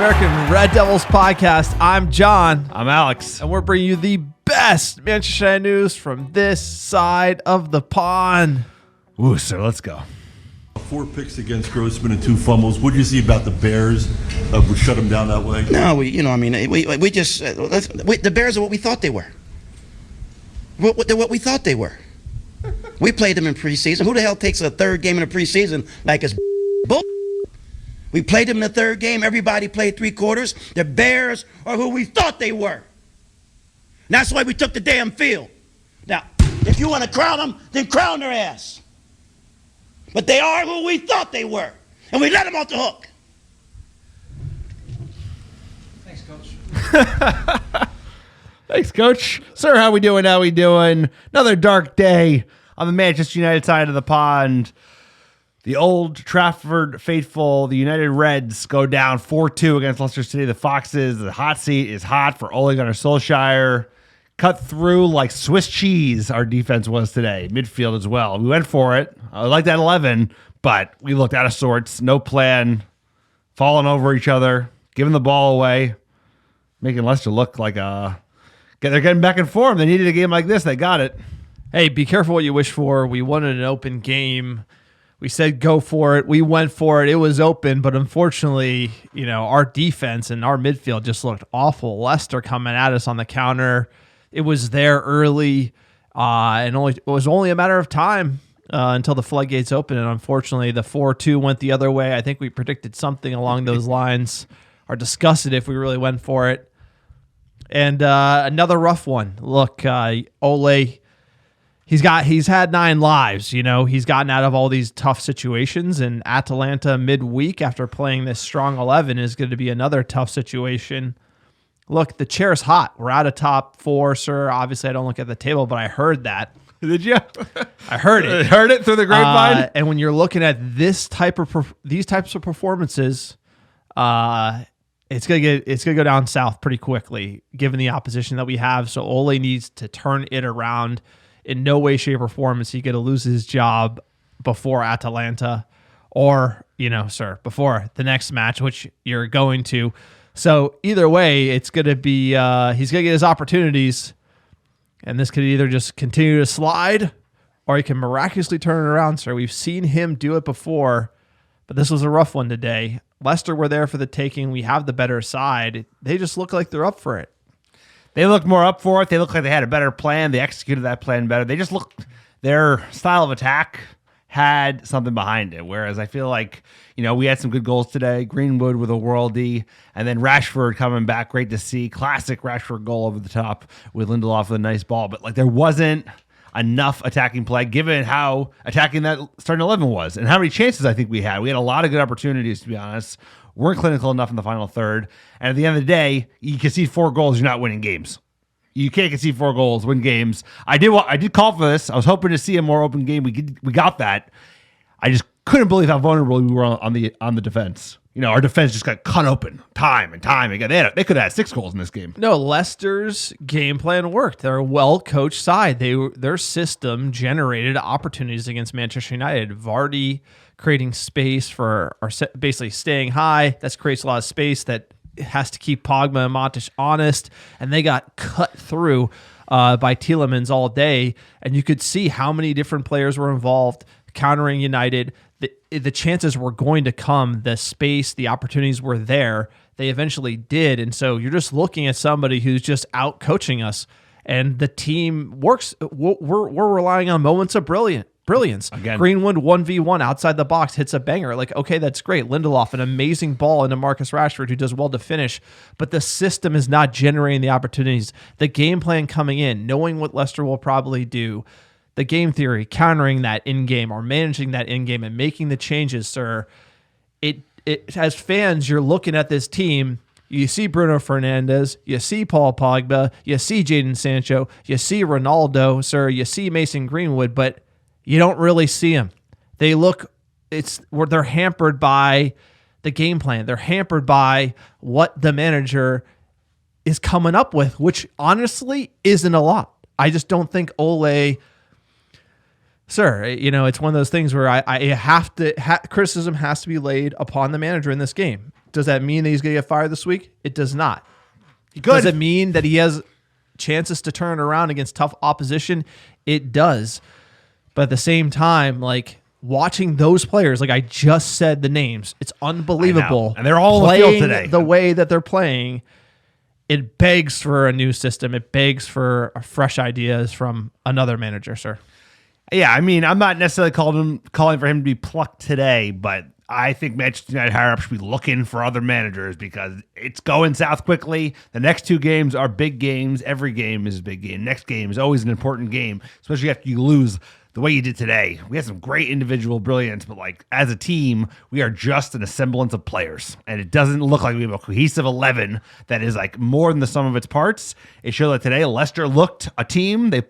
American Red Devils podcast. I'm John. I'm Alex. And we're bringing you the best Manchester United news from this side of the pond. Ooh, so let's go. 4 picks against Grossman and 2 fumbles. What do you see about the Bears that would shut them down that way? No, we just the Bears are what we thought they were. They're what we thought they were. We played them in preseason. Who the hell takes a third game in the preseason like it's bull? We played them in the third game. Everybody played 3 quarters. The Bears are who we thought they were. And that's why we took the damn field. Now, if you want to crown them, then crown their ass. But they are who we thought they were. And we let them off the hook. Thanks, Coach. Thanks, Coach. Sir, how we doing? How we doing? Another dark day on the Manchester United side of the pond. The Old Trafford faithful, the United Reds, go down 4-2 against Leicester City. The Foxes, the hot seat is hot for Ole Gunnar Solskjaer. Cut through like Swiss cheese, our defense was today. Midfield as well. We went for it. I like that 11, but we looked out of sorts. No plan. Falling over each other. Giving the ball away. Making Leicester look like they're getting back in form. They needed a game like this. They got it. Hey, be careful what you wish for. We wanted an open game. We said go for it. We went for it. It was open, but unfortunately, our defense and our midfield just looked awful. Leicester coming at us on the counter. It was there early, and it was only a matter of time until the floodgates opened. And unfortunately, the 4-2 went the other way. I think we predicted something along those lines, or discussed it if we really went for it. And another rough one. Look, Ole. He's had 9 lives, He's gotten out of all these tough situations, and Atalanta midweek after playing this strong 11 is going to be another tough situation. Look, the chair's hot. We're out of top 4, sir. Obviously, I don't look at the table, but I heard that. Did you? I heard it. Heard it through the grapevine? And when you're looking at these types of performances, it's gonna go down south pretty quickly, given the opposition that we have. So Ole needs to turn it around. In no way, shape, or form is he going to lose his job before Atalanta or, before the next match, which you're going to. So either way, it's going to be he's going to get his opportunities, and this could either just continue to slide or he can miraculously turn it around, sir. We've seen him do it before, but this was a rough one today. Leicester were there for the taking. We have the better side. They just look like they're up for it. They look more up for it. They look like they had a better plan. They executed that plan better. They just looked, their style of attack had something behind it. Whereas I feel like, we had some good goals today. Greenwood with a worldie, and then Rashford coming back. Great to see. Classic Rashford goal over the top with Lindelof with a nice ball. But there wasn't enough attacking play given how attacking that starting 11 was and how many chances I think we had. We had a lot of good opportunities, to be honest. Weren't clinical enough in the final third. And at the end of the day, you concede 4 goals, you're not winning games. You can't concede 4 goals, win games. I did call for this. I was hoping to see a more open game. We got that. I just couldn't believe how vulnerable we were on the defense. Our defense just got cut open time and time again. They could have had 6 goals in this game. No, Leicester's game plan worked. They're a well-coached side. Their system generated opportunities against Manchester United. Vardy creating space basically staying high. That creates a lot of space that has to keep Pogba and Matic honest. And they got cut through by Tielemans all day. And you could see how many different players were involved countering United. The chances were going to come. The space, the opportunities were there. They eventually did. And so you're just looking at somebody who's just out coaching us. And the team works. We're relying on moments of brilliance. Again. Greenwood 1v1 outside the box hits a banger. Okay, that's great. Lindelof, an amazing ball into Marcus Rashford, who does well to finish. But the system is not generating the opportunities. The game plan coming in, knowing what Leicester will probably do, the game theory, countering that in-game or managing that in-game and making the changes, sir. It as fans, you're looking at this team. You see Bruno Fernandes, you see Paul Pogba, you see Jadon Sancho, you see Ronaldo, sir, you see Mason Greenwood, but you don't really see them. They're hampered by the game plan. They're hampered by what the manager is coming up with, which honestly isn't a lot. I just don't think Ole, sir, it's one of those things where I have to, criticism has to be laid upon the manager in this game. Does that mean that he's going to get fired this week? It does not. Good. Does it mean that he has chances to turn it around against tough opposition? It does. But at the same time, like watching those players, like I just said the names, it's unbelievable. And they're all on the field playing today. the way that they're playing. It begs for a new system. It begs for fresh ideas from another manager, sir. Yeah, I mean, I'm not necessarily calling for him to be plucked today, but I think Manchester United higher up should be looking for other managers because it's going south quickly. The next 2 games are big games. Every game is a big game. Next game is always an important game, especially after you lose the way you did today. We had some great individual brilliance, but like as a team, we are just an assemblance of players. And it doesn't look like we have a cohesive 11 that is like more than the sum of its parts. It showed that today Leicester looked a team. They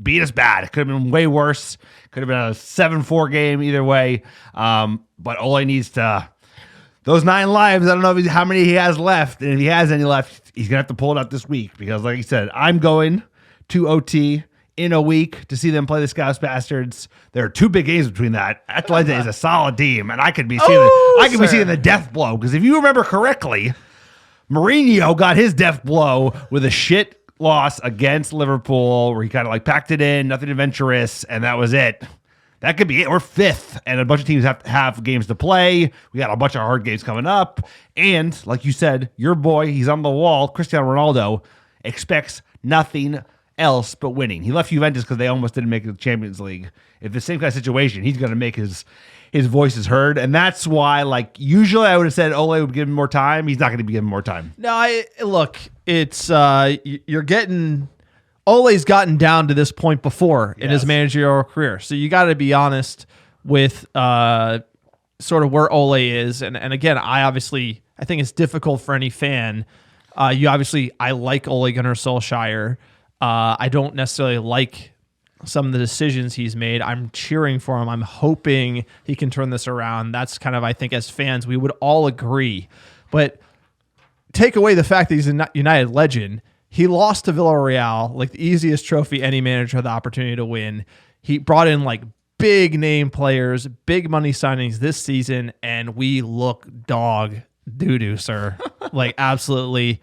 beat us bad. It could have been way worse. Could have been a 7-4 game either way. But Ole needs to, those 9 lives, I don't know how many he has left. And if he has any left, he's going to have to pull it out this week. Because like he said, I'm going to OT in a week to see them play the Scouse Bastards. There are 2 big games between that. Atalanta is a solid team. And I could be seeing the death blow. Because if you remember correctly, Mourinho got his death blow with a shit loss against Liverpool where he kind of like packed it in, nothing adventurous, and that was it. That could be it. We're 5th, and a bunch of teams have to have games to play. We got a bunch of hard games coming up. And like you said, your boy, he's on the wall, Cristiano Ronaldo, expects nothing else but winning. He left Juventus because they almost didn't make it to the Champions League. If the same kind of situation, he's going to make his voice is heard. And that's why, like, usually I would have said Ole would give him more time. He's not going to be given more time. No, look, it's you're getting Ole's gotten down to this point before in his managerial career. So you got to be honest with sort of where Ole is. And again, I think it's difficult for any fan. I like Ole Gunnar Solskjaer. I don't necessarily like some of the decisions he's made. I'm cheering for him. I'm hoping he can turn this around. That's kind of, I think, as fans, we would all agree. But take away the fact that he's a United legend. He lost to Villarreal, like the easiest trophy any manager had the opportunity to win. He brought in like big name players, big money signings this season, and we look dog doo-doo, sir. Like absolutely,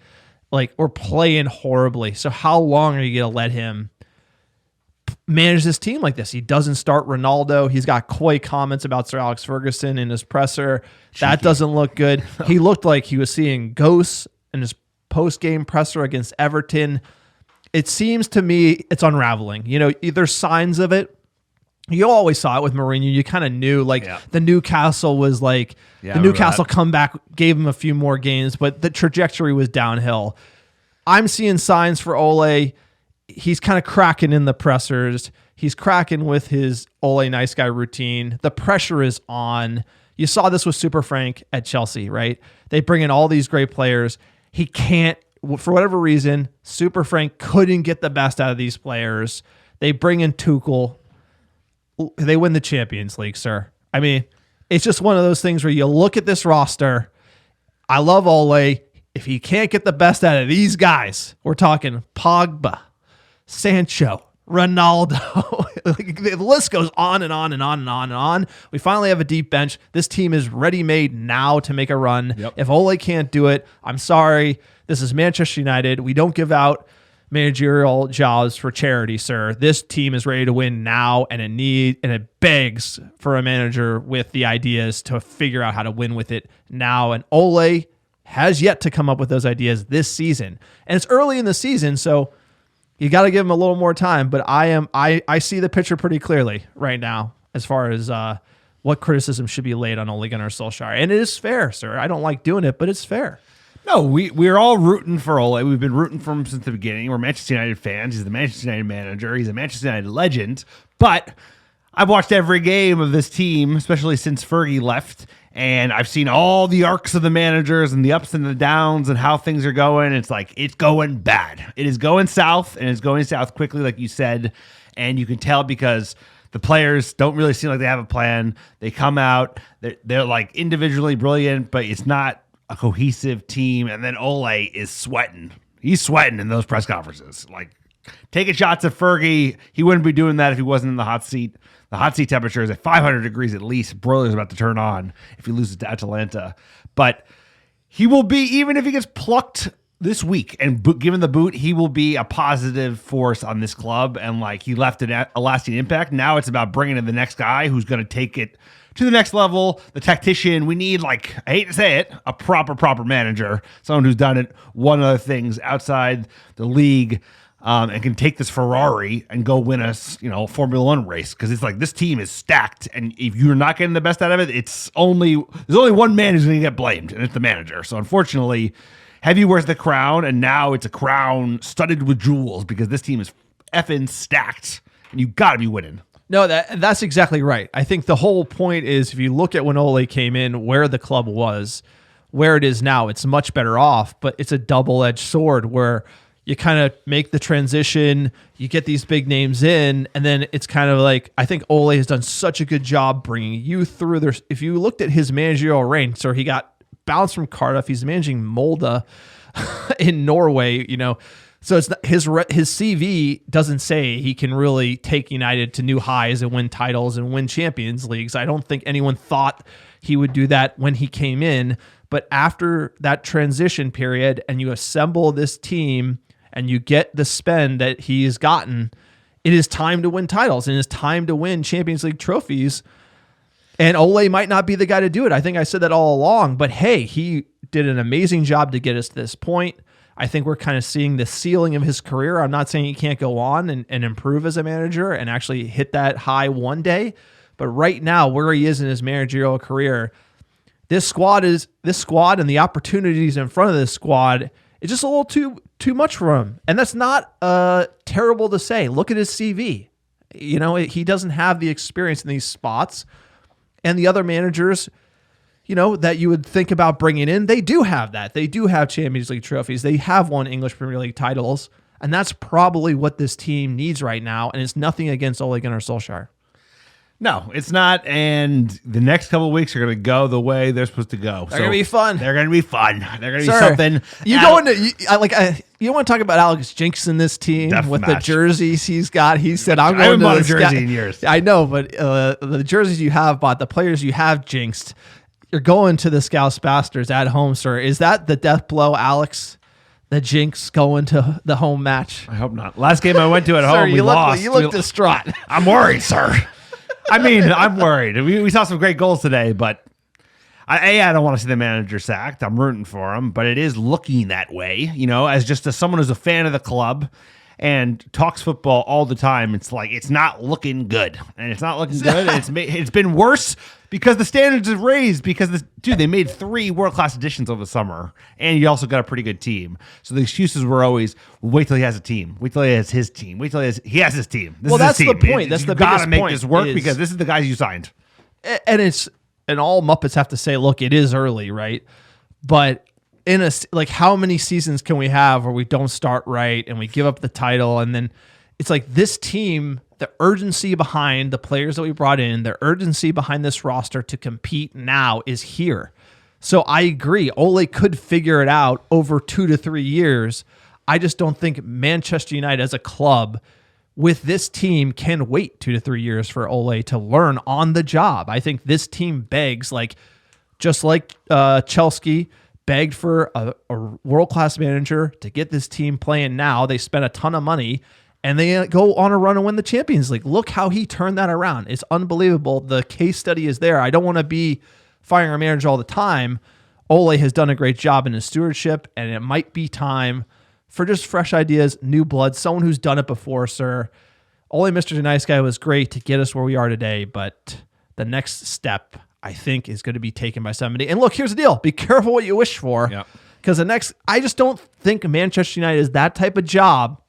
like we're playing horribly. So how long are you going to let him manage this team like this? He doesn't start Ronaldo. He's got coy comments about Sir Alex Ferguson in his presser. That doesn't look good. He looked like he was seeing ghosts in his post-game presser against Everton. It seems to me it's unraveling. You know, there's signs of it. You always saw it with Mourinho. You kind of knew, like, the Newcastle was like, the Newcastle comeback gave him a few more games, but the trajectory was downhill. I'm seeing signs for Ole. He's kind of cracking in the pressers. He's cracking with his Ole nice guy routine. The pressure is on. You saw this with Super Frank at Chelsea, right? They bring in all these great players. He can't, for whatever reason, Super Frank couldn't get the best out of these players. They bring in Tuchel. They win the Champions League, sir. I mean, it's just one of those things where you look at this roster. I love Ole. If he can't get the best out of these guys, we're talking Pogba, Sancho, Ronaldo. Like, the list goes on and on and on and on and on. We finally have a deep bench. This team is ready-made now to make a run. Yep. If Ole can't do it, I'm sorry. This is Manchester United. We don't give out managerial jobs for charity, sir. This team is ready to win now, and it begs for a manager with the ideas to figure out how to win with it now. And Ole has yet to come up with those ideas this season. And it's early in the season, so you got to give him a little more time, but I see the picture pretty clearly right now as far as what criticism should be laid on Ole Gunnar Solskjaer. And it is fair, sir. I don't like doing it, but it's fair. No, we're all rooting for Ole. We've been rooting for him since the beginning. We're Manchester United fans. He's the Manchester United manager. He's a Manchester United legend. But I've watched every game of this team, especially since Fergie left, and I've seen all the arcs of the managers and the ups and the downs and how things are going. It's like, it's going bad. It is going south, and it's going south quickly, like you said. And you can tell because the players don't really seem like they have a plan. They come out, they're like individually brilliant, but it's not a cohesive team. And then Ole is sweating. He's sweating in those press conferences. Like, taking shots at Fergie. He wouldn't be doing that if he wasn't in the hot seat. The hot seat temperature is at 500 degrees at least. Broiler's about to turn on if he loses to Atalanta. But He will be, even if he gets plucked this week and given the boot, he will be a positive force on this club. And like he left a lasting impact. Now it's about bringing in the next guy who's going to take it to the next level. The tactician, we need, like, I hate to say it, a proper manager, someone who's done it, won other things outside the league, and can take this Ferrari and go win a Formula One race. Because it's like this team is stacked, and if you're not getting the best out of it, there's only one man who's going to get blamed, and it's the manager. So unfortunately, heavy wears the crown, and now it's a crown studded with jewels because this team is effing stacked, and you got to be winning. No, that's exactly right. I think the whole point is if you look at when Ole came in, where the club was, where it is now, it's much better off, but it's a double-edged sword where you kind of make the transition, you get these big names in, and then it's kind of like, I think Ole has done such a good job bringing you through. If you looked at his managerial reign, so he got bounced from Cardiff, he's managing Molde in Norway, so it's not, his CV doesn't say he can really take United to new highs and win titles and win Champions Leagues. I don't think anyone thought he would do that when he came in, but after that transition period and you assemble this team and you get the spend that he has gotten, it is time to win titles and it's time to win Champions League trophies. And Ole might not be the guy to do it. I think I said that all along, but hey, he did an amazing job to get us to this point. I think we're kind of seeing the ceiling of his career. I'm not saying he can't go on and improve as a manager and actually hit that high one day, but right now where he is in his managerial career, this squad and the opportunities in front of this squad is just a little too much for him. And that's not terrible to say. Look at his CV. He doesn't have the experience in these spots. And the other managers, that you would think about bringing in, they do have that. They do have Champions League trophies. They have won English Premier League titles. And that's probably what this team needs right now. And it's nothing against Ole Gunnar Solskjaer. No, it's not. And the next couple of weeks are going to go the way they're supposed to go. They're going to be fun. They're going to be fun. They're going to be something. You want to talk about Alex Jinx in this team with the jerseys he's got? He said, I haven't bought a jersey in years. I know, but the jerseys you have bought, the players you have jinxed, you're going to the Scouse Bastards at home, sir. Is that the death blow, Alex? The jinx going to the home match? I hope not. Last game I went to at home, we lost. You look distraught. I'm worried, sir. I'm worried. We saw some great goals today, but I don't want to see the manager sacked. I'm rooting for him, but it is looking that way, as someone who's a fan of the club and talks football all the time. It's like, it's not looking good, and it's not looking good. It's been worse because the standards have raised because they made 3 world-class additions over the summer, and you also got a pretty good team. So the excuses were always, wait till he has a team. Wait till he has his team. Wait till he has his team. That's the point. That's the biggest point. You got to make this work because this is the guys you signed. And all Muppets have to say, look, it is early, right? But how many seasons can we have where we don't start right and we give up the title? And then it's like this team, the urgency behind the players that we brought in, the urgency behind this roster to compete now is here. So I agree. Ole could figure it out over 2 to 3 years. I just don't think Manchester United as a club with this team can wait 2 to 3 years for Ole to learn on the job. I think this team begs, just like Chelsea begged for a world-class manager to get this team playing now. They spent a ton of money, and they go on a run and win the Champions League. Look how he turned that around. It's unbelievable. The case study is there. I don't want to be firing a manager all the time. Ole has done a great job in his stewardship, and it might be time for just fresh ideas, new blood, someone who's done it before, sir. Ole, Mr. Nice Guy, was great to get us where we are today, but the next step, I think, is going to be taken by somebody. And look, here's the deal. Be careful what you wish for. Because I just don't think Manchester United is that type of job.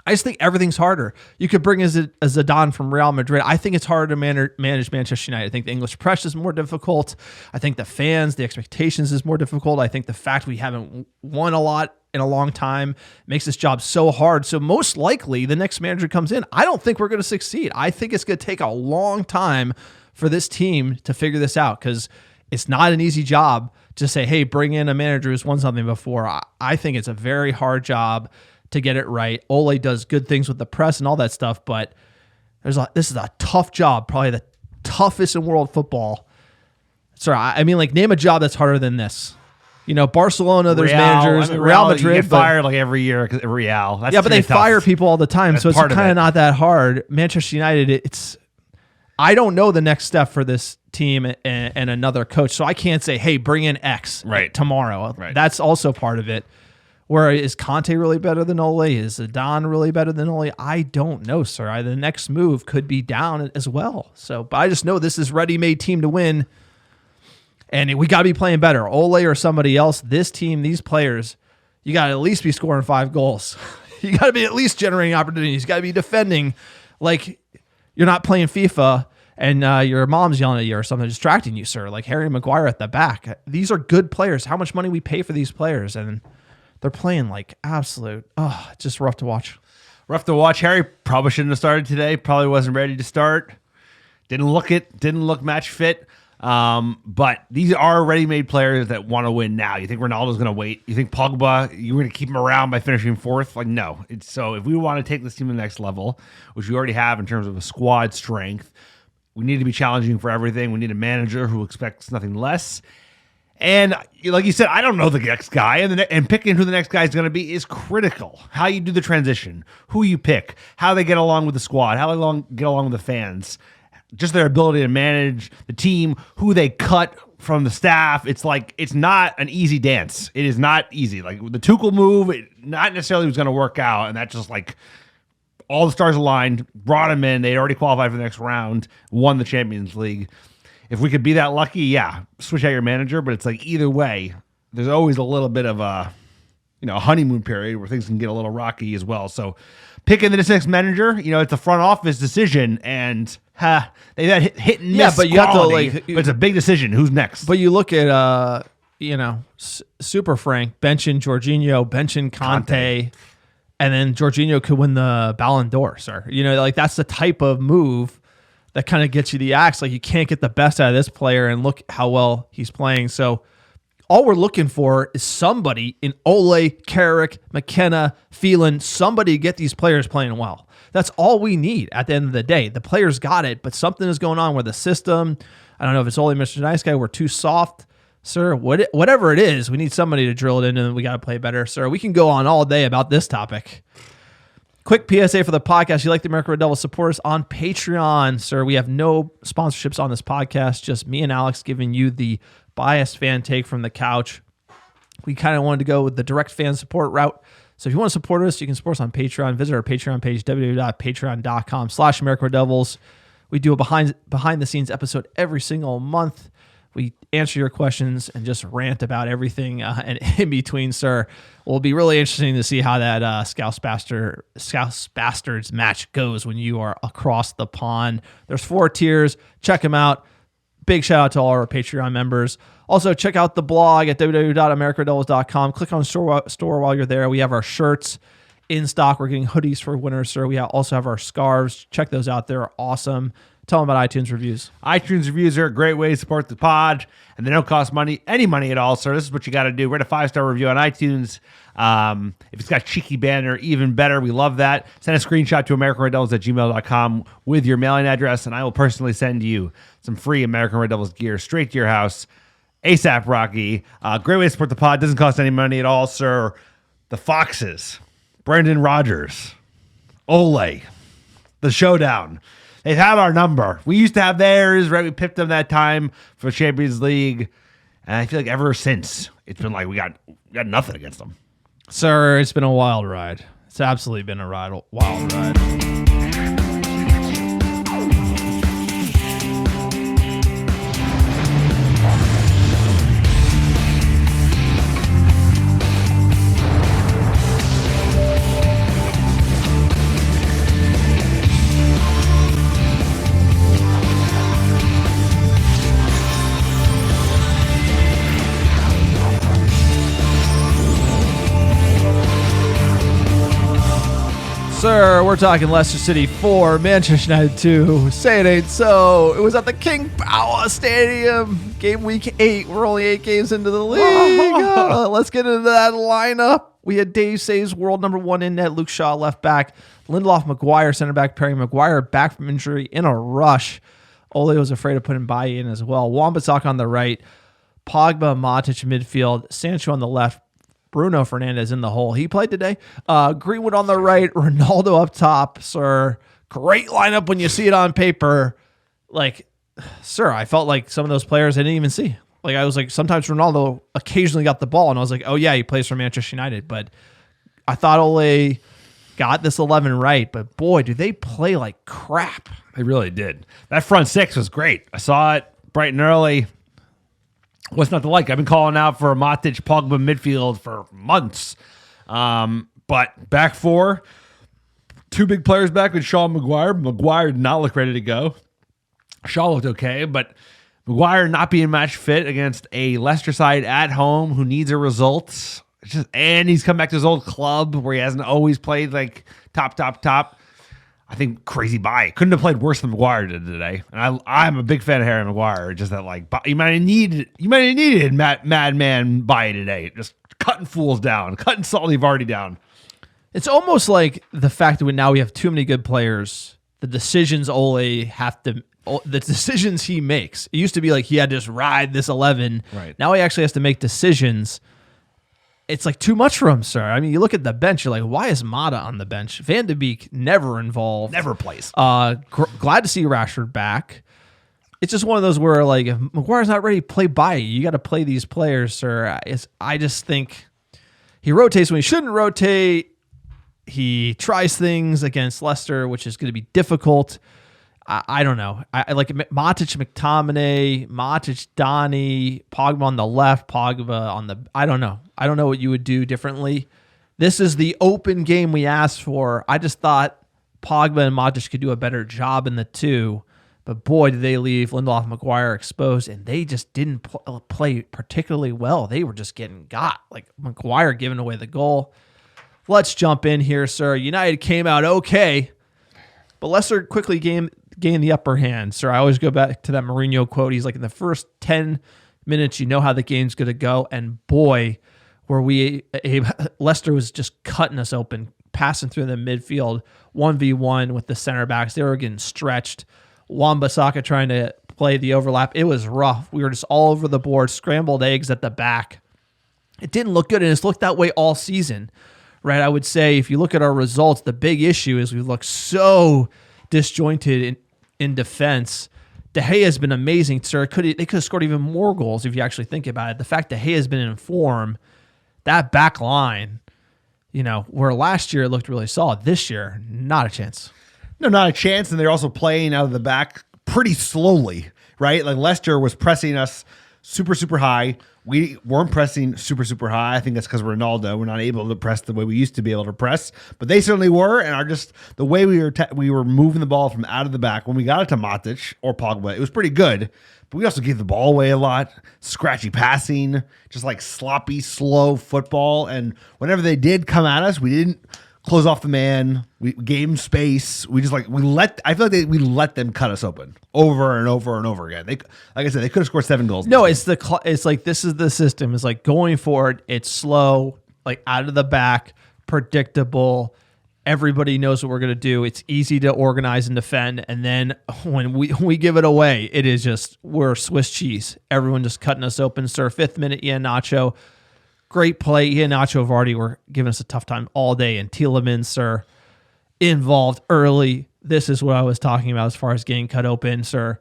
I just think everything's harder. You could bring a Zidane from Real Madrid. I think it's harder to manage Manchester United. I think the English press is more difficult. I think the fans, the expectations is more difficult. I think the fact we haven't won a lot in a long time makes this job so hard. So most likely the next manager comes in, I don't think we're going to succeed. I think it's going to take a long time for this team to figure this out because it's not an easy job to say, hey, bring in a manager who's won something before. I think it's a very hard job to get it right. Ole does good things with the press and all that stuff, but this is a tough job, probably the toughest in world football. Sorry, name a job that's harder than this. Barcelona, there's Real, managers, Real You Madrid. get fired like every year at Real. That's Yeah, but they tough. fire people all the time, That's so it's part of kind it. of not that hard. Manchester United, I don't know the next step for this team and another coach, so I can't say, hey, bring in X tomorrow. Right. That's also part of it. Where is Conte really better than Ole? Is Zidane really better than Ole? I don't know, sir. The next move could be down as well. But I just know this is ready-made team to win, and we got to be playing better. Ole or somebody else, this team, these players, you got to at least be scoring 5 goals. You got to be at least generating opportunities. You got to be defending like you're not playing FIFA and your mom's yelling at you or something distracting you, sir. Like Harry Maguire at the back. These are good players. How much money we pay for these players, and they're playing like absolute. Oh, just rough to watch. Rough to watch. Harry probably shouldn't have started today. Probably wasn't ready to start. Didn't look match fit. But these are ready-made players that want to win now. You think Ronaldo's going to wait? You think Pogba, you're going to keep him around by finishing 4th? Like, no. So if we want to take this team to the next level, which we already have in terms of a squad strength, we need to be challenging for everything. We need a manager who expects nothing less. And like you said, I don't know the next guy, and picking who the next guy is going to be is critical. How you do the transition, who you pick, how they get along with the squad, how they get along with the fans, just their ability to manage the team, who they cut from the staff. It's not an easy dance. It is not easy. Like the Tuchel move, it not necessarily was going to work out, and that just all the stars aligned, brought him in. They'd already qualified for the next round, won the Champions League. If we could be that lucky, yeah, switch out your manager. But it's either way, there's always a little bit of a honeymoon period where things can get a little rocky as well. So picking the next manager, it's a front office decision, and they've had hit and miss. Yeah, but you quality, have to but it's a big decision. Who's next? But you look at Super Frank benching Jorginho, benching Conte, and then Jorginho could win the Ballon d'Or, sir. That's the type of move that kind of gets you the axe. Like, you can't get the best out of this player, and look how well he's playing. So all we're looking for is somebody in Ole, Carrick, McKenna, Phelan, somebody to get these players playing well. That's all we need at the end of the day. The players got it, but something is going on with the system. I don't know if it's Ole, Mr. Nice Guy, we're too soft. Sir, whatever it is, we need somebody to drill it in, and we got to play better. Sir, we can go on all day about this topic. Quick PSA for the podcast. You like the American Red Devils, support us on Patreon. Sir, we have no sponsorships on this podcast, just me and Alex giving you the biased fan take from the couch. We kind of wanted to go with the direct fan support route. So if you want to support us, you can support us on Patreon. Visit our Patreon page, www.patreon.com/AmericanRedDevils. We do a behind the scenes episode every single month. We answer your questions and just rant about everything and in between, sir. Will be really interesting to see how that Scouse Bastards match goes when you are across the pond. There's 4 tiers. Check them out. Big shout out to all our Patreon members. Also, check out the blog at www.americanredevils.com. Click on store while you're there. We have our shirts in stock. We're getting hoodies for winter, sir. We also have our scarves. Check those out. They're awesome. Tell them about iTunes reviews. iTunes reviews are a great way to support the pod, and they don't cost any money at all. So this is what you got to do. Rate a 5-star review on iTunes. If it's got cheeky banner, even better. We love that. Send a screenshot to AmericanRedDevils@gmail.com with your mailing address, and I will personally send you some free American Red Devils gear straight to your house. ASAP Rocky. Great way to support the pod. Doesn't cost any money at all, sir. The Foxes. Brendan Rodgers. Ole. The Showdown. They've had our number. We used to have theirs, right? We picked them that time for Champions League. And I feel like ever since, it's been like we got nothing against them. Sir, it's been a wild ride. It's absolutely been a wild ride. Sir, we're talking Leicester City 4, Manchester United 2. Say it ain't so. It was at the King Power Stadium. Game week 8. We're only 8 games into the league. Let's get into that lineup. We had Dave Say's world number 1 in net. Luke Shaw left back. Lindelof, Maguire center back pairing. Maguire back from injury in a rush. Ole was afraid of putting Bailly in as well. Basaka on the right. Pogba, Matic midfield, Sancho on the left, Bruno Fernandes in the hole. He played today. Greenwood on the right, Ronaldo up top, sir. Great lineup when you see it on paper. Like, sir, I felt like some of those players I didn't even see. Like, I was like, sometimes Ronaldo occasionally got the ball, and I was like, oh, yeah, he plays for Manchester United. But I thought Ole got this 11 right, but boy, do they play like crap. They really did. That front six was great. I saw it bright and early. What's not to like? I've been calling out for a Matic Pogba midfield for months. But back four, two big players back with Shaw and Maguire. Maguire did not look ready to go. Shaw looked okay, but Maguire not being match fit against a Leicester side at home who needs a result. And he's come back to his old club where he hasn't always played like top. I think crazy buy. Couldn't have played worse than Maguire did today. And I'm a big fan of Harry Maguire. Just that like you might have needed madman buy today. Just cutting fools down, cutting Salty Vardy down. It's almost like the fact that now we have too many good players. The decisions the decisions he makes. It used to be like he had to just ride this 11. Right. Now he actually has to make decisions. It's like too much for him, sir. I mean, you look at the bench, you're like, why is Mata on the bench? Van de Beek never involved. Never plays. Glad to see Rashford back. It's just one of those where, like, if Maguire's not ready to play by you got to play these players, sir. I just think he rotates when he shouldn't rotate. He tries things against Leicester, which is going to be difficult. I don't know. I like Matic, McTominay, Matic, Donny, Pogba on the left, Pogba on the... I don't know. I don't know what you would do differently. This is the open game we asked for. I just thought Pogba and Matic could do a better job in the two. But boy, did they leave Lindelof and Maguire exposed, and they just didn't play particularly well. They were just getting got. Like Maguire giving away the goal. Let's jump in here, sir. United came out okay, but Leicester quickly gained the upper hand. Sir, I always go back to that Mourinho quote. He's like, in the first 10 minutes, you know how the game's going to go. And boy, Leicester was just cutting us open, passing through the midfield, 1v1 with the center backs. They were getting stretched. Basaka trying to play the overlap. It was rough. We were just all over the board, scrambled eggs at the back. It didn't look good, and it's looked that way all season, right? I would say if you look at our results, the big issue is we look so disjointed in defense. De Gea has been amazing, sir. They could have scored even more goals if you actually think about it. The fact that De Gea has been in form, that back line, where last year it looked really solid, this year, not a chance. No, not a chance. And they're also playing out of the back pretty slowly, right? Like Leicester was pressing us super, super high. We weren't pressing super, super high. I think that's because Ronaldo. We're not able to press the way we used to be able to press, but they certainly were. And the way we were moving the ball from out of the back when we got it to Matic or Pogba, it was pretty good. But we also gave the ball away a lot, scratchy passing, just like sloppy, slow football. And whenever they did come at us, we didn't close off the man. We gave them space. I feel like we let them cut us open over and over and over again. Like I said, they could have scored 7 goals. No, it's like this is the system. It's like going forward. It's slow, like out of the back, predictable. Everybody knows what we're gonna do. It's easy to organize and defend. And then when we give it away, it is just we're Swiss cheese. Everyone just cutting us open. Sir, 5th minute, Iheanacho. Great play. Iheanacho Vardy were giving us a tough time all day. And Tielemans, sir, involved early. This is what I was talking about as far as getting cut open, sir.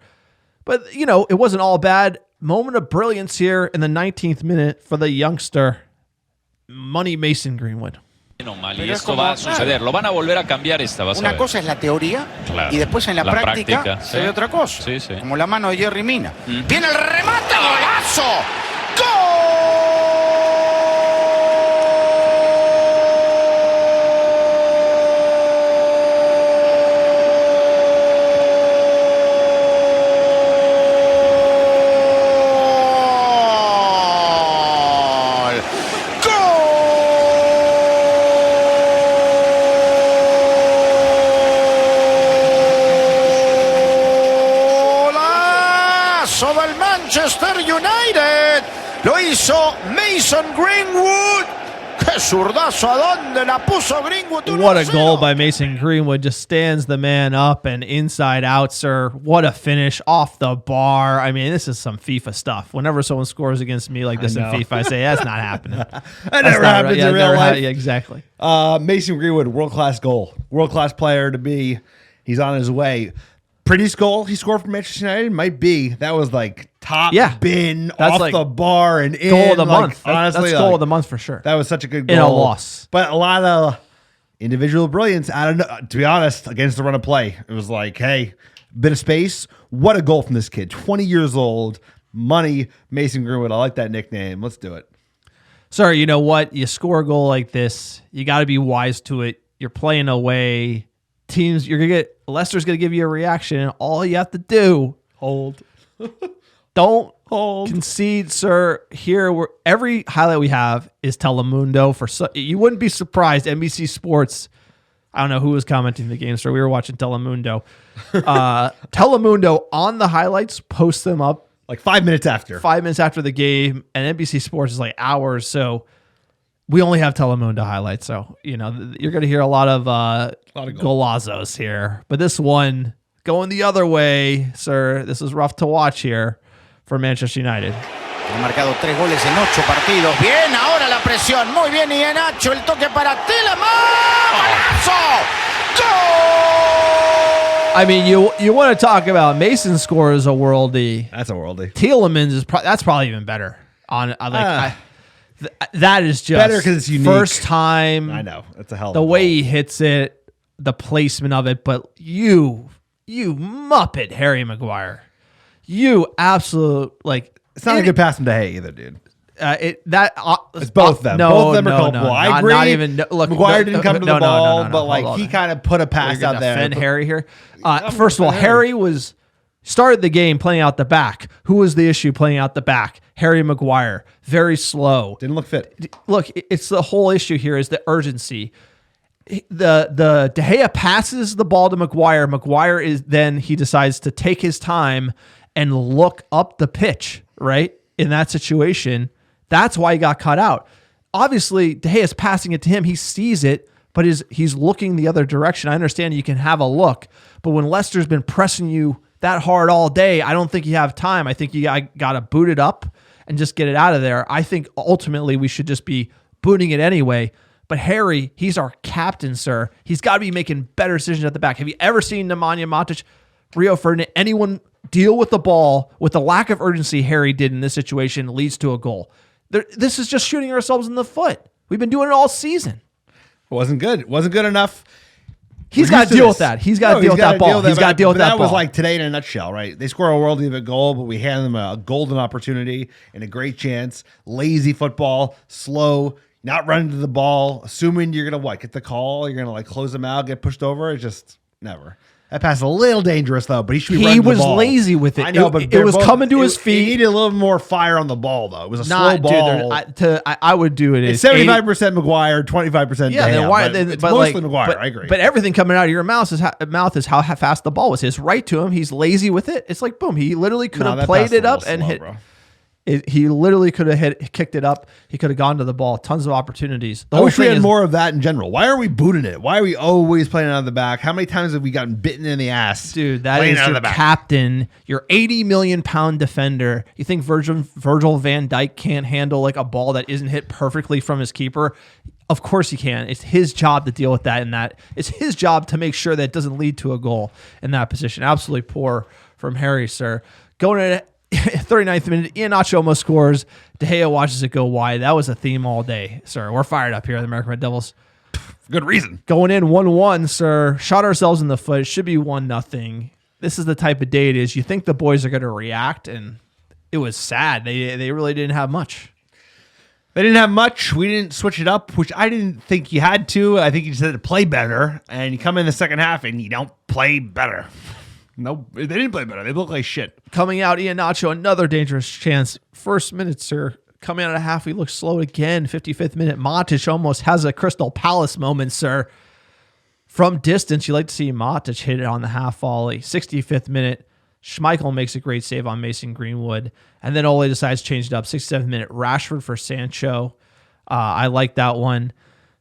But, it wasn't all bad. Moment of brilliance here in the 19th minute for the youngster, Money Mason Greenwood. Y esto va a suceder, lo van a volver a cambiar esta, vas a ver. Una cosa es la teoría y después en la práctica se ve otra cosa. Sí, sí. Como la mano de Jerry Mina. Viene el remate, golazo. ¡Gol! Del Manchester United, lo hizo Mason Greenwood. ¡Qué Zurdazo, ¿a dónde la puso Greenwood? What a goal by Mason Greenwood. Just stands the man up and inside out, sir. What a finish off the bar. I mean, this is some FIFA stuff. Whenever someone scores against me like this in FIFA, I say, that's not happening. That never happens in real life. Yeah, exactly. Mason Greenwood, world-class goal. World-class player to be. He's on his way. Prettiest goal he scored for Manchester United might be. That was like top bin, that's off like the bar and in. Goal of the like, month. Honestly, that's goal of the month for sure. That was such a good goal. In a loss. But a lot of individual brilliance. I don't know. To be honest, against the run of play, it was like, hey, bit of space. What a goal from this kid. 20 years old. Money. Mason Greenwood. I like that nickname. Let's do it. Sir, you know what? You score a goal like this, you got to be wise to it. You're playing away. Teams, you're going to get, Leicester's going to give you a reaction. And all you have to do, hold. Don't concede, sir. Here, every highlight we have is Telemundo. You wouldn't be surprised. NBC Sports, I don't know who was commenting the game, sir. We were watching Telemundo. Telemundo on the highlights, post them up. Like 5 minutes after. 5 minutes after the game, and NBC Sports is like hours. So we only have Telemundo highlights. So, you know, you're going to hear a lot of golazos here. But this one going the other way, sir. This is rough to watch here for Manchester United. Ha marcado 3 goles en 8 partidos. Bien, ahora la presión. Muy bien, Iheanacho. El toque para Tielemans. ¡Golazo! ¡Gol! I mean, you want to talk about Mason scores a worldie. That's a worldie. Tielemans is that's probably even better. That is just better because it's unique. First time. I know. That's a hell of the a way goal. he hits it, the placement of it. But you muppet, Harry Maguire. You absolute It's not a good pass from De Gea either, dude. It's both of them. Both of them are culpable. No, I agree. Not even. Look, Maguire didn't come to the ball, but hold he on. kind of put a pass out there. Defend Harry here. First of all, Harry started the game playing out the back. Who was the issue playing out the back? Harry Maguire. Very slow. Didn't look fit. Look, it's the whole issue here is the urgency. The De Gea passes the ball to Maguire. Maguire he decides to take his time and look up the pitch, right? In that situation. That's why he got cut out. Obviously, De Gea is passing it to him. He sees it, but he's looking the other direction. I understand you can have a look, but when Leicester's been pressing you that hard all day, I don't think you have time. I think you got to boot it up and just get it out of there. I think ultimately we should just be booting it anyway. But Harry, he's our captain, sir. He's got to be making better decisions at the back. Have you ever seen Nemanja Matic, Rio Ferdinand, anyone deal with the ball with the lack of urgency Harry did in this situation leads to a goal? This is just shooting ourselves in the foot. We've been doing it all season. It wasn't good. It wasn't good enough. He's got to deal with that. He's got to deal with that ball. He's got to deal with that ball. That was like today in a nutshell, right? They score a worldie of a goal, but we hand them a golden opportunity and a great chance. Lazy football, slow, not running to the ball, assuming you're going to get the call, you're going to close them out, get pushed over. It's just never. That pass is a little dangerous, though, but he should be running the ball. He was lazy with it. I know, but it was coming to his feet. He needed a little more fire on the ball, though. It was a slow ball. I would do it. It's 75% Maguire, 25% yeah, De Gea, then it's mostly Maguire. I agree. But everything coming out of your mouth is how fast the ball was. His right to him. He's lazy with it. It's like, boom. He literally could have played it up and hit. Bro. He literally could have kicked it up. He could have gone to the ball. Tons of opportunities. I wish we had more of that in general. Why are we booting it? Why are we always playing out of the back? How many times have we gotten bitten in the ass? Dude, that is your captain, your 80 million pound defender. You think Virgil van Dijk can't handle a ball that isn't hit perfectly from his keeper? Of course he can. It's his job to deal with that and that. It's his job to make sure that it doesn't lead to a goal in that position. Absolutely poor from Harry, sir. Going to 39th minute, Iheanacho almost scores. De Gea watches it go wide. That was a theme all day, sir. We're fired up here at the American Red Devils. Good reason. Going in 1-1, sir. Shot ourselves in the foot. It should be 1-0. This is the type of day it is. You think the boys are going to react, and it was sad. They really didn't have much. They didn't have much. We didn't switch it up, which I didn't think you had to. I think you just had to play better, and you come in the second half, and you don't play better. No, they didn't play better. They look like shit. Coming out, Iheanacho, another dangerous chance. First minute, sir. Coming out of half, we look slow again. 55th minute, Matic almost has a Crystal Palace moment, sir. From distance, you like to see Matic hit it on the half volley. 65th minute, Schmeichel makes a great save on Mason Greenwood. And then Ole decides to change it up. 67th minute, Rashford for Sancho. I like that one.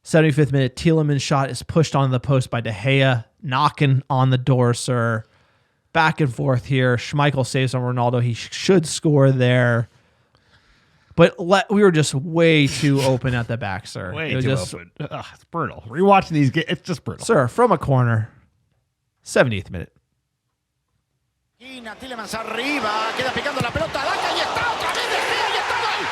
75th minute, Tielemans shot is pushed on the post by De Gea, knocking on the door, sir. Back and forth here. Schmeichel saves on Ronaldo. He should score there. But we were just way too open at the back, sir. Way too open. It's brutal. Rewatching these games, it's just brutal. Sir, from a corner, 70th minute. Tielemans arriba, queda picando la pelota, Daka y está otra vez De Gea y está gol.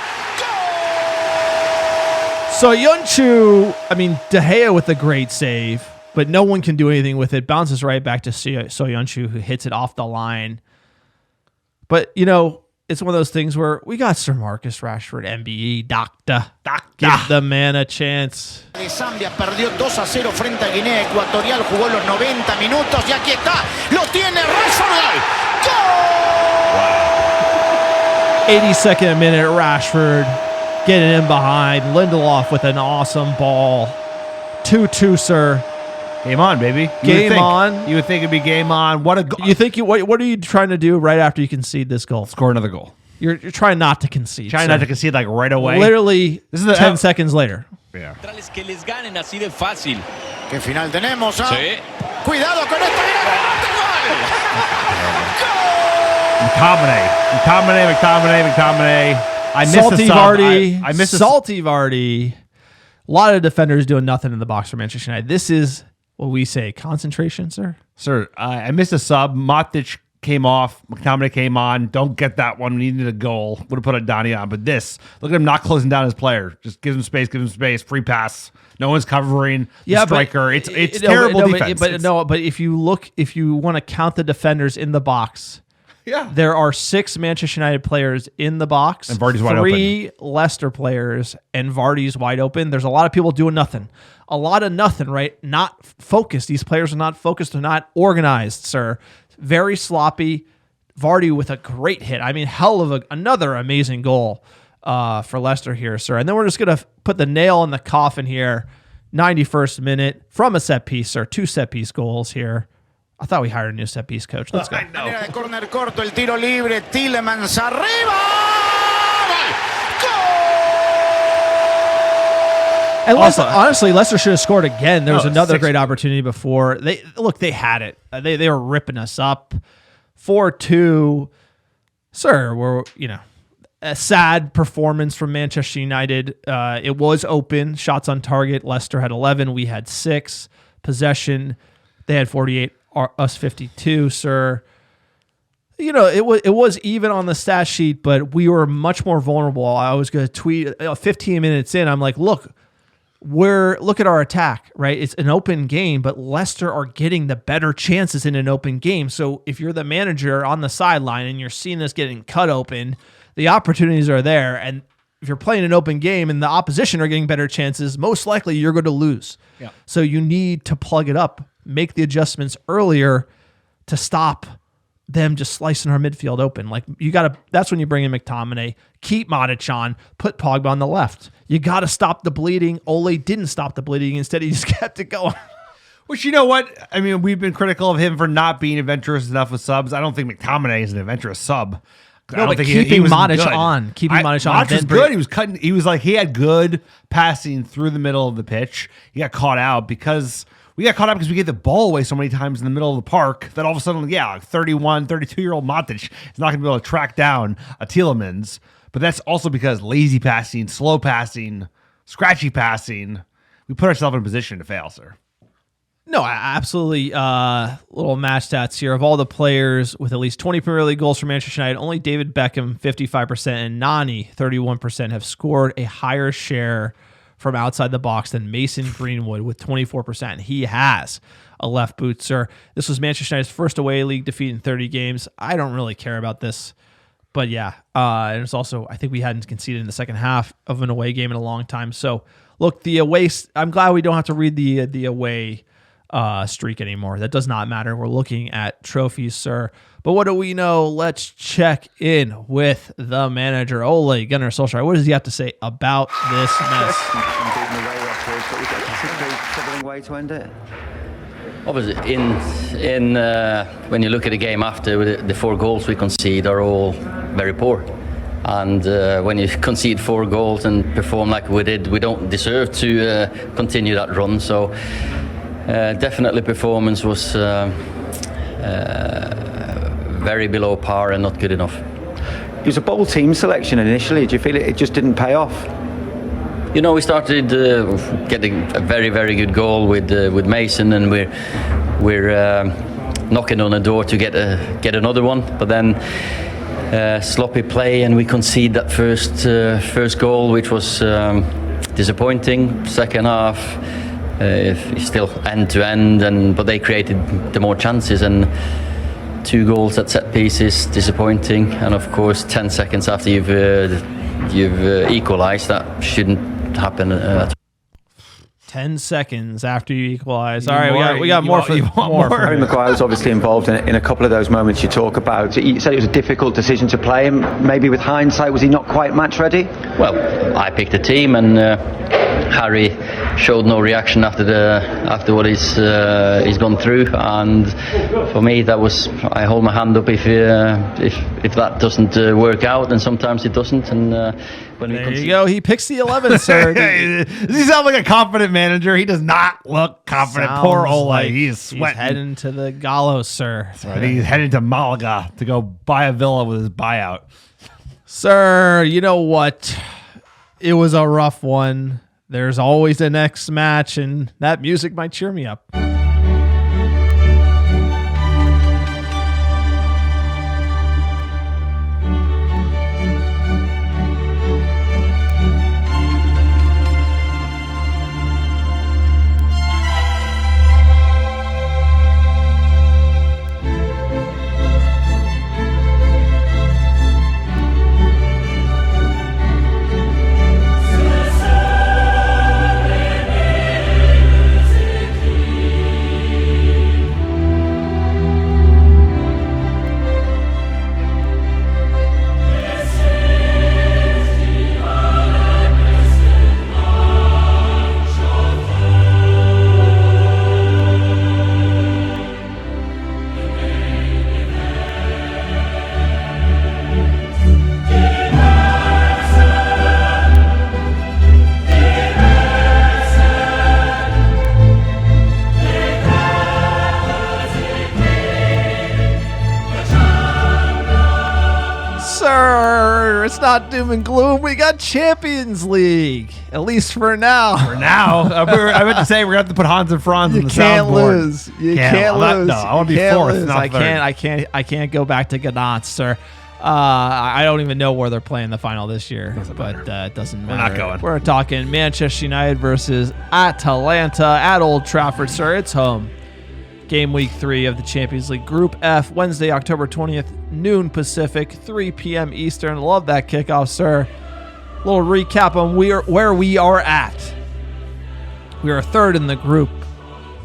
Soyuncu, I mean, De Gea with a great save, but no one can do anything with it. Bounces right back to Soyuncu, who hits it off the line. But, you know, it's one of those things where we got Sir Marcus Rashford, MBE, Doctor. Give the man a chance. De Zambia perdió 2-0 frente a Guinea Ecuatorial, jugó los 90 minutos y aquí está, lo tiene Rashford. ¡Gol! 82nd minute, Rashford getting in behind. Lindelof with an awesome ball. 2-2, sir. Game on, baby. Game on. You would think it'd be game on. What a goal. You think what are you trying to do right after you concede this goal? Score another goal. You're trying not to concede. Trying not to concede like right away. Literally, this is 10 seconds later. Yeah. Que les ganen así de fácil. ¿Qué final tenemos? Sí. Cuidado con esta. McTominay. I missed Salty the sub. Vardy. I missed Salty Vardy. A lot of defenders doing nothing in the box for Manchester United. This is what we say concentration, sir. Sir, I missed a sub. Matic came off. McTominay came on. Don't get that one. We needed a goal. Would have put a Donny on. But this, look at him not closing down his player. Just gives him space. Free pass. No one's covering the striker. It's terrible defense. But if you want to count the defenders in the box, there are 6 Manchester United players in the box. And Vardy's wide 3 Leicester players, and Vardy's wide open. There's a lot of people doing nothing. A lot of nothing, right? Not focused. These players are not focused. They're not organized, sir. Very sloppy. Vardy with a great hit. I mean, hell of another amazing goal for Leicester here, sir. And then we're just going to put the nail in the coffin here. 91st minute from a set piece, sir. 2 set piece goals here. I thought we hired a new set piece coach. Let's go. Manera de córner corto, el tiro libre, Tielemans arriba. And honestly, Leicester should have scored again. There was another great opportunity before. They had it. They were ripping us up. 4-2. Sir, a sad performance from Manchester United. It was open. Shots on target. Leicester had 11. We had 6. Possession. They had 48. Us 52, sir. It was even on the stat sheet, but we were much more vulnerable. I was going to tweet 15 minutes in. I'm like, look at our attack, right? It's an open game, but Leicester are getting the better chances in an open game. So if you're the manager on the sideline and you're seeing this getting cut open, the opportunities are there. And if you're playing an open game and the opposition are getting better chances, most likely you're going to lose. Yeah. So you need to plug it up, make the adjustments earlier to stop them just slicing our midfield open. Like that's when you bring in McTominay, keep Matic on, put Pogba on the left. You got to stop the bleeding. Ole didn't stop the bleeding. Instead, he just kept it going. Which, you know what? I mean, we've been critical of him for not being adventurous enough with subs. I don't think McTominay is an adventurous sub. No, but keeping Matic on. Keeping Matic on. Matic was good. He was cutting. He had good passing through the middle of the pitch. He got caught out because we gave the ball away so many times in the middle of the park that all of a sudden, 31, 32-year-old Matic is not going to be able to track down a Tielemans. But that's also because lazy passing, slow passing, scratchy passing, we put ourselves in a position to fail, sir. No, absolutely. Little match stats here. Of all the players with at least 20 Premier League goals for Manchester United, only David Beckham, 55%, and Nani, 31%, have scored a higher share from outside the box than Mason Greenwood with 24%. He has a left boot, sir. This was Manchester United's first away league defeat in 30 games. I don't really care about this. But yeah, and it's also, I think we hadn't conceded in the second half of an away game in a long time. So look, the away, I'm glad we don't have to read the away streak anymore. That does not matter. We're looking at trophies, sir. But what do we know? Let's check in with the manager, Ole Gunnar Solskjaer. What does he have to say about this mess? Way to end it. Obviously, when you look at the game after, the 4 goals we concede are all very poor. And when you concede 4 goals and perform like we did, we don't deserve to continue that run. So definitely performance was very below par and not good enough. It was a bold team selection initially. Do you feel it just didn't pay off? You know, we started getting a very, very good goal with Mason, and we're knocking on the door to get another one. But then sloppy play, and we concede that first goal, which was disappointing. Second half, still end to end, but they created the more chances, and 2 goals at set pieces, disappointing. And of course, 10 seconds after you've equalised, that shouldn't happen at all. 10 seconds after you equalize. All right, we got more for more. Harry Maguire was obviously involved in a couple of those moments you talk about. You said it was a difficult decision to play him. Maybe with hindsight, was he not quite match ready? Well, I picked the team, and Harry showed no reaction after what he's gone through. And for me, that was, I hold my hand up if that doesn't work out, and sometimes it doesn't. And when there you go. He picks the 11th, sir. Does he sound like a confident manager? He does not look confident. Poor Ole. Like he is sweating. He's heading to the gallows, sir. Right. He's heading to Malaga to go buy a villa with his buyout. Sir, you know what? It was a rough one. There's always the next match, and that music might cheer me up. It's not doom and gloom. We got Champions League, at least for now. For now, I meant to say we're gonna have to put Hans and Franz on the soundboard. You can't lose. No, I want to be fourth. I can't go back to Gdansk, sir. I don't even know where they're playing the final this year, but it doesn't matter. We're not going. We're talking Manchester United versus Atalanta at Old Trafford, sir. It's home. Game week 3 of the Champions League Group F, Wednesday, October 20th, noon Pacific, 3 p.m. Eastern. Love that kickoff, sir. Little recap on where we are at. We are third in the group,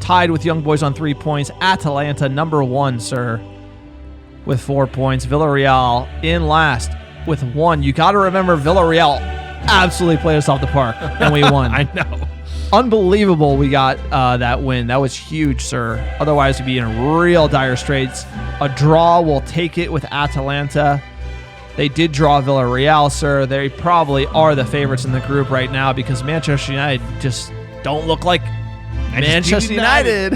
tied with Young Boys on 3 points. Atalanta, number 1, sir, with 4 points. Villarreal in last with 1. You got to remember, Villarreal absolutely played us off the park, and we won. I know. Unbelievable we got that win. That was huge, sir. Otherwise, we'd be in real dire straits. A draw will take it with Atalanta. They did draw Villarreal, sir. They probably are the favorites in the group right now because Manchester United just don't look like Manchester United.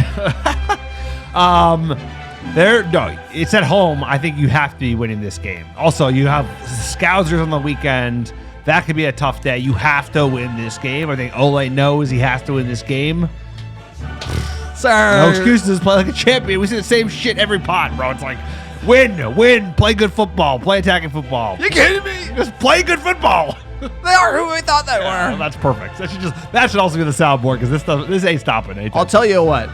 It's at home. I think you have to be winning this game. Also, you have Scousers on the weekend. That could be a tough day. You have to win this game. I think Ole knows he has to win this game. Sir. No excuses. Play like a champion. We see the same shit every pot, bro. It's like, win, play good football, play attacking football. You kidding me? Just play good football. They are who we thought they were. Well, that's perfect. That should also be the soundboard because this ain't stopping anytime. I'll tell you what.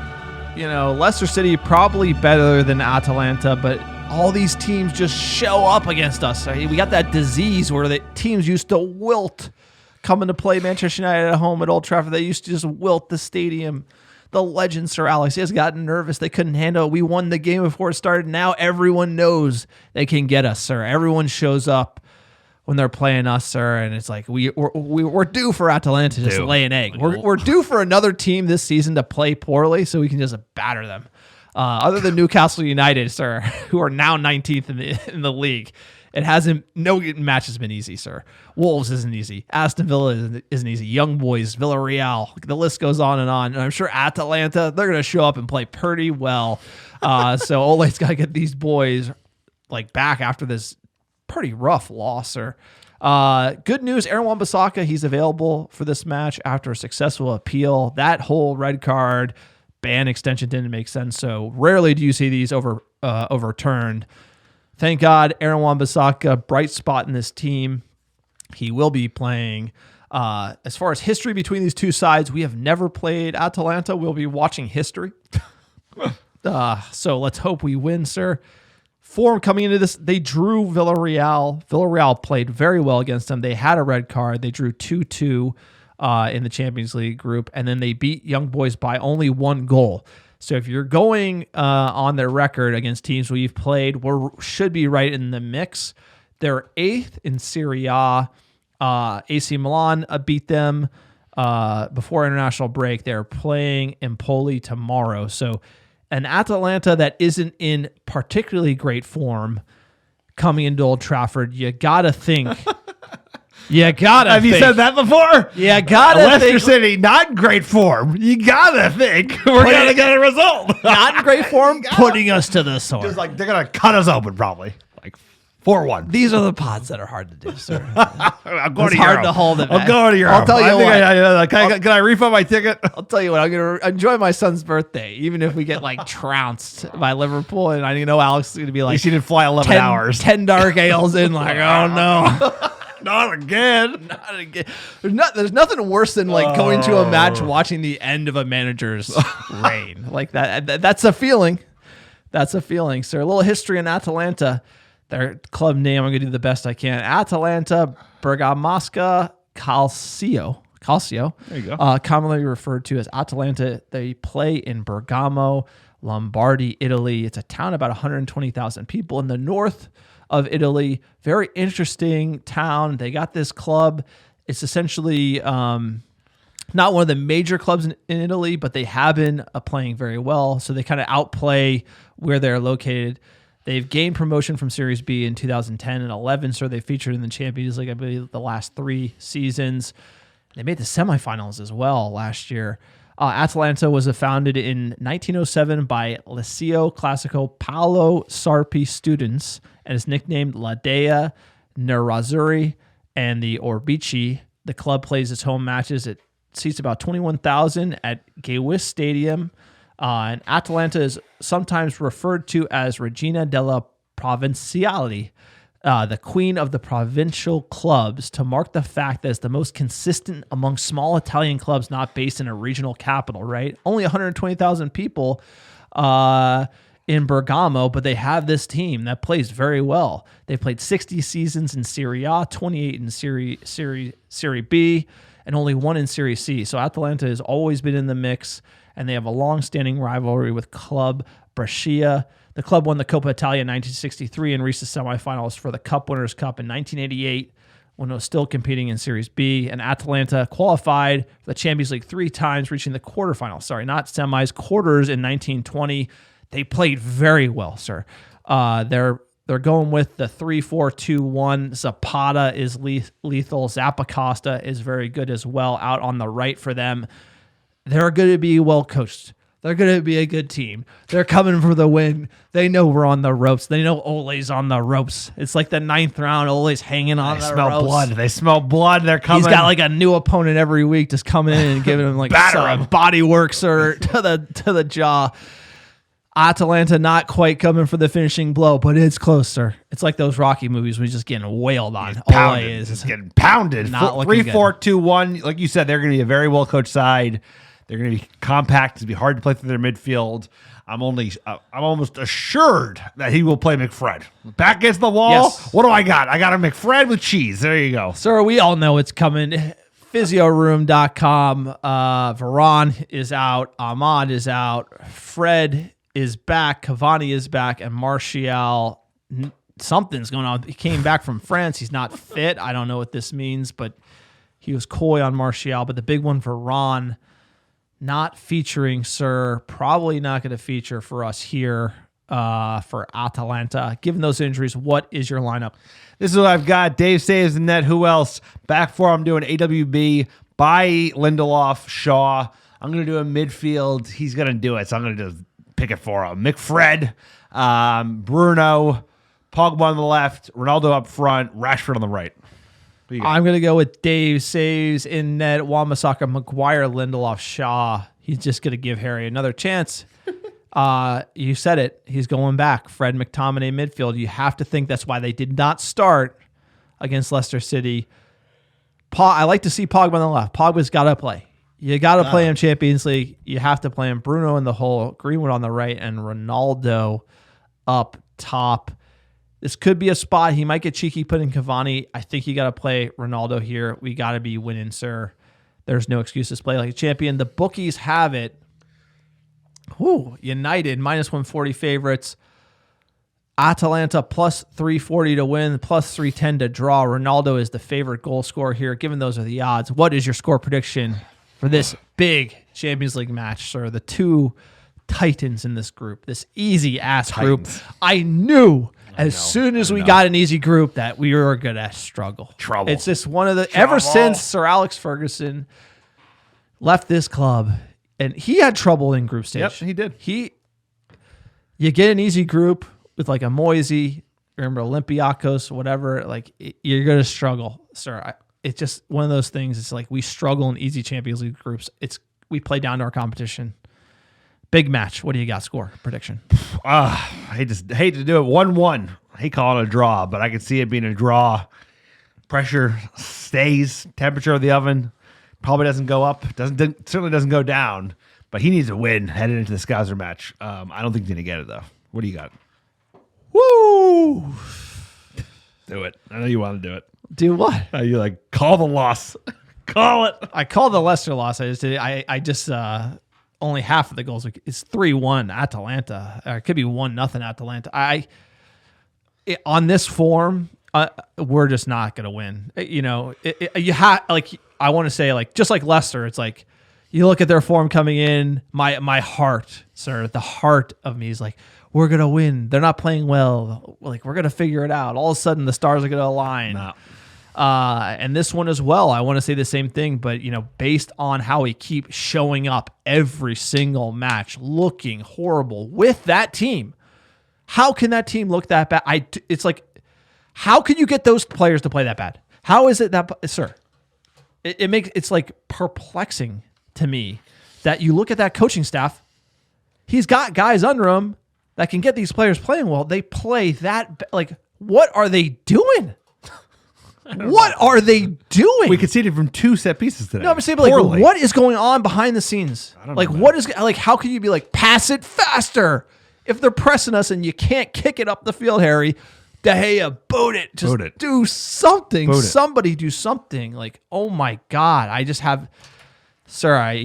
Leicester City probably better than Atalanta, but all these teams just show up against us. We got that disease where the teams used to wilt coming to play Manchester United at home at Old Trafford. They used to just wilt the stadium. The legend Sir Alex has gotten nervous. They couldn't handle it. We won the game before it started. Now everyone knows they can get us, sir. Everyone shows up when they're playing us, sir, and it's like we're due for Atalanta to just lay an egg. We're due for another team this season to play poorly so we can just batter them. Other than Newcastle United, sir, who are now 19th in the league. It hasn't. No match has been easy, sir. Wolves isn't easy. Aston Villa isn't easy. Young Boys, Villarreal. The list goes on. And I'm sure Atalanta, they're going to show up and play pretty well. So Ole's got to get these boys like back after this pretty rough loss, sir. Good news, Aaron Wan-Bissaka, he's available for this match after a successful appeal. That whole red card ban extension didn't make sense. So rarely do you see these overturned. Thank God, Aaron Wan-Bissaka, bright spot in this team. He will be playing. As far as history between these two sides, we have never played Atalanta. We'll be watching history. So let's hope we win, sir. Form coming into this, they drew Villarreal. Villarreal played very well against them. They had a red card. They drew 2-2 in the Champions League group, and then they beat Young Boys by only 1 goal. So if you're going on their record against teams we've played, we should be right in the mix. They're 8th in Serie A. AC Milan beat them before international break. They're playing Empoli tomorrow. So an Atalanta that isn't in particularly great form coming into Old Trafford, you got to think. Have you said that before? Yeah, gotta Leicester think. City, not in great form. You gotta think we're gonna get a result. Not in great form, putting us to the sword. Just like they're gonna cut us open, probably like 4-1. These are the pods that are hard to do, sir. I'm going It's to hard Europe. to hold it I'm back. going to Europe. I'll tell you what. Can I refund my ticket? I'll tell you what, I'm going to enjoy my son's birthday, even if we get like trounced by Liverpool. And I know Alex is going to be like, She didn't fly 11 hours. 10 dark ales in, like, oh no. Not again. Not again. There's nothing worse than like going to a match, watching the end of a manager's reign. Like that's a feeling. That's a feeling, sir. A little history in Atalanta. Their club name, I'm going to do the best I can. Atalanta Bergamasca Calcio. There you go. Commonly referred to as Atalanta. They play in Bergamo, Lombardy, Italy. It's a town about 120,000 people in the north of Italy. Very interesting town. They got this club. It's essentially not one of the major clubs in Italy, but they have been playing very well. So they kind of outplay where they're located. They've gained promotion from Series B in 2010 and 11, so they featured in the Champions League, I believe, the last 3 seasons. They made the semifinals as well last year. Atalanta was founded in 1907 by Liceo Classico Paolo Sarpi students and is nicknamed La Dea Nerazzurri and the Orbici. The club plays its home matches. It seats about 21,000 at Gewis Stadium. And Atalanta is sometimes referred to as Regina della Provinciali, the queen of the provincial clubs, to mark the fact that it's the most consistent among small Italian clubs not based in a regional capital, right? Only 120,000 people in Bergamo, but they have this team that plays very well. They played 60 seasons in Serie A, 28 in Serie B, and only 1 in Serie C. So Atalanta has always been in the mix, and they have a long-standing rivalry with Club Brescia. The club won the Coppa Italia in 1963 and reached the semifinals for the Cup Winners' Cup in 1988 when it was still competing in Series B. And Atalanta qualified for the Champions League 3 times, reaching the quarterfinals. Sorry, not semis, quarters in 1920. They played very well, sir. They're going with the 3-4-2-1. Zapata is lethal. Zappacosta is very good as well out on the right for them. They're going to be well coached. They're going to be a good team. They're coming for the win. They know we're on the ropes. They know Ole's on the ropes. It's like the 9th round. Ole's hanging on the ropes. They smell blood. They smell blood. They're coming. He's got like a new opponent every week, just coming in and giving him like some body works or to the jaw. Atalanta not quite coming for the finishing blow, but it's close, sir. It's like those Rocky movies where he's just getting wailed on. Ole is just getting pounded. Not looking 3-4-2-1. Like you said, they're going to be a very well coached side. They're going to be compact. It's going to be hard to play through their midfield. I'm almost assured that he will play McFred. Back against the wall. Yes. What do I got? I got a McFred with cheese. There you go. Sir, we all know it's coming. Physioroom.com. Varane is out. Ahmad is out. Fred is back. Cavani is back. And Martial, something's going on. He came back from France. He's not fit. I don't know what this means, but he was coy on Martial. But the big one, Varane, not featuring, sir. Probably not going to feature for us here for Atalanta. Given those injuries, what is your lineup? This is what I've got. Dave saves in net. Who else? Back four, I'm doing AWB by Lindelof, Shaw. I'm going to do a midfield. He's going to do it, so I'm going to just pick it for him. McFred, Bruno, Pogba on the left, Ronaldo up front, Rashford on the right. I'm going to go with Dave saves in net, Wan-Bissaka, Maguire, Lindelof, Shaw. He's just going to give Harry another chance. You said it. He's going back. Fred McTominay midfield. You have to think that's why they did not start against Leicester City. I like to see Pogba on the left. Pogba's got to play. You got to play him Champions League. You have to play him Bruno in the hole, Greenwood on the right, and Ronaldo up top. This could be a spot. He might get cheeky putting Cavani. I think you got to play Ronaldo here. We got to be winning, sir. There's no excuses to play like a champion. The bookies have it. United, -140 favorites. Atalanta, +340 to win, +310 to draw. Ronaldo is the favorite goal scorer here. Given those are the odds, what is your score prediction for this big Champions League match, sir? The two titans in this group, this easy-ass group. I knew as soon as we got an easy group that we were going to struggle. Trouble. It's just one of the... Ever since Sir Alex Ferguson left this club... And he had trouble in group stage. Yep, he did. You get an easy group with like a Moisey, remember Olympiacos, whatever. Like you're gonna struggle, sir. It's just one of those things. It's like we struggle in easy Champions League groups. We play down to our competition. Big match. What do you got? Score prediction? I hate to do it. 1-1. I hate calling it a draw, but I can see it being a draw. Pressure stays. Temperature of the oven. Probably doesn't go up. Certainly doesn't go down. But he needs a win headed into the Scouser match. I don't think he's going to get it, though. What do you got? Woo! Do it. I know you want to do it. Do what? You like, call the loss. Call it. I called the Leicester loss. I just only half of the goals. It's 3-1 Atalanta. Or it could be 1-0 Atalanta. On this form, we're just not going to win. You know, you have like... I want to say, like, just like Leicester, it's like you look at their form coming in, my heart, sir, the heart of me is like, we're going to win. They're not playing well. Like, we're going to figure it out. All of a sudden, the stars are going to align. No. And this one as well, I want to say the same thing, but, you know, based on how we keep showing up every single match, looking horrible with that team, how can that team look that bad? It's like, how can you get those players to play that bad? How is it that, sir? It's like perplexing to me that you look at that coaching staff. He's got guys under him that can get these players playing well. They play that like, what are they doing? What are they doing? We conceded from 2 set pieces today. No, I'm saying, but like, what is going on behind the scenes? I don't like, know, what is like? How can you be like, pass it faster if they're pressing us and you can't kick it up the field, Harry? De Gea, boot it. Just do something. Boot it. Somebody do something. Like, oh my God. I just have, sir, I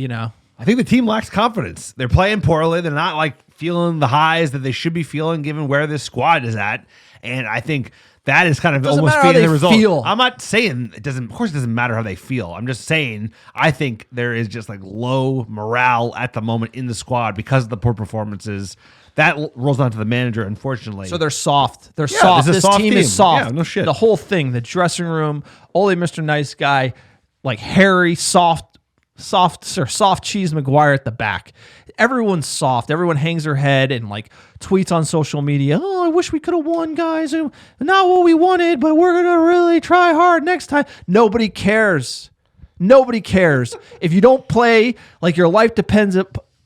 think the team lacks confidence. They're playing poorly. They're not like feeling the highs that they should be feeling given where this squad is at. And I think that is kind of almost feeding the result. Feel. I'm not saying of course it doesn't matter how they feel. I'm just saying I think there is just like low morale at the moment in the squad because of the poor performances. That rolls down to the manager, unfortunately. So they're soft. They're soft. This team is soft. Yeah, no shit. The whole thing, the dressing room, Ole, Mr. Nice Guy, like Harry, soft cheese Maguire at the back. Everyone's soft. Everyone hangs their head and like tweets on social media. Oh, I wish we could have won, guys. Not what we wanted, but we're going to really try hard next time. Nobody cares. Nobody cares. If you don't play like your life depends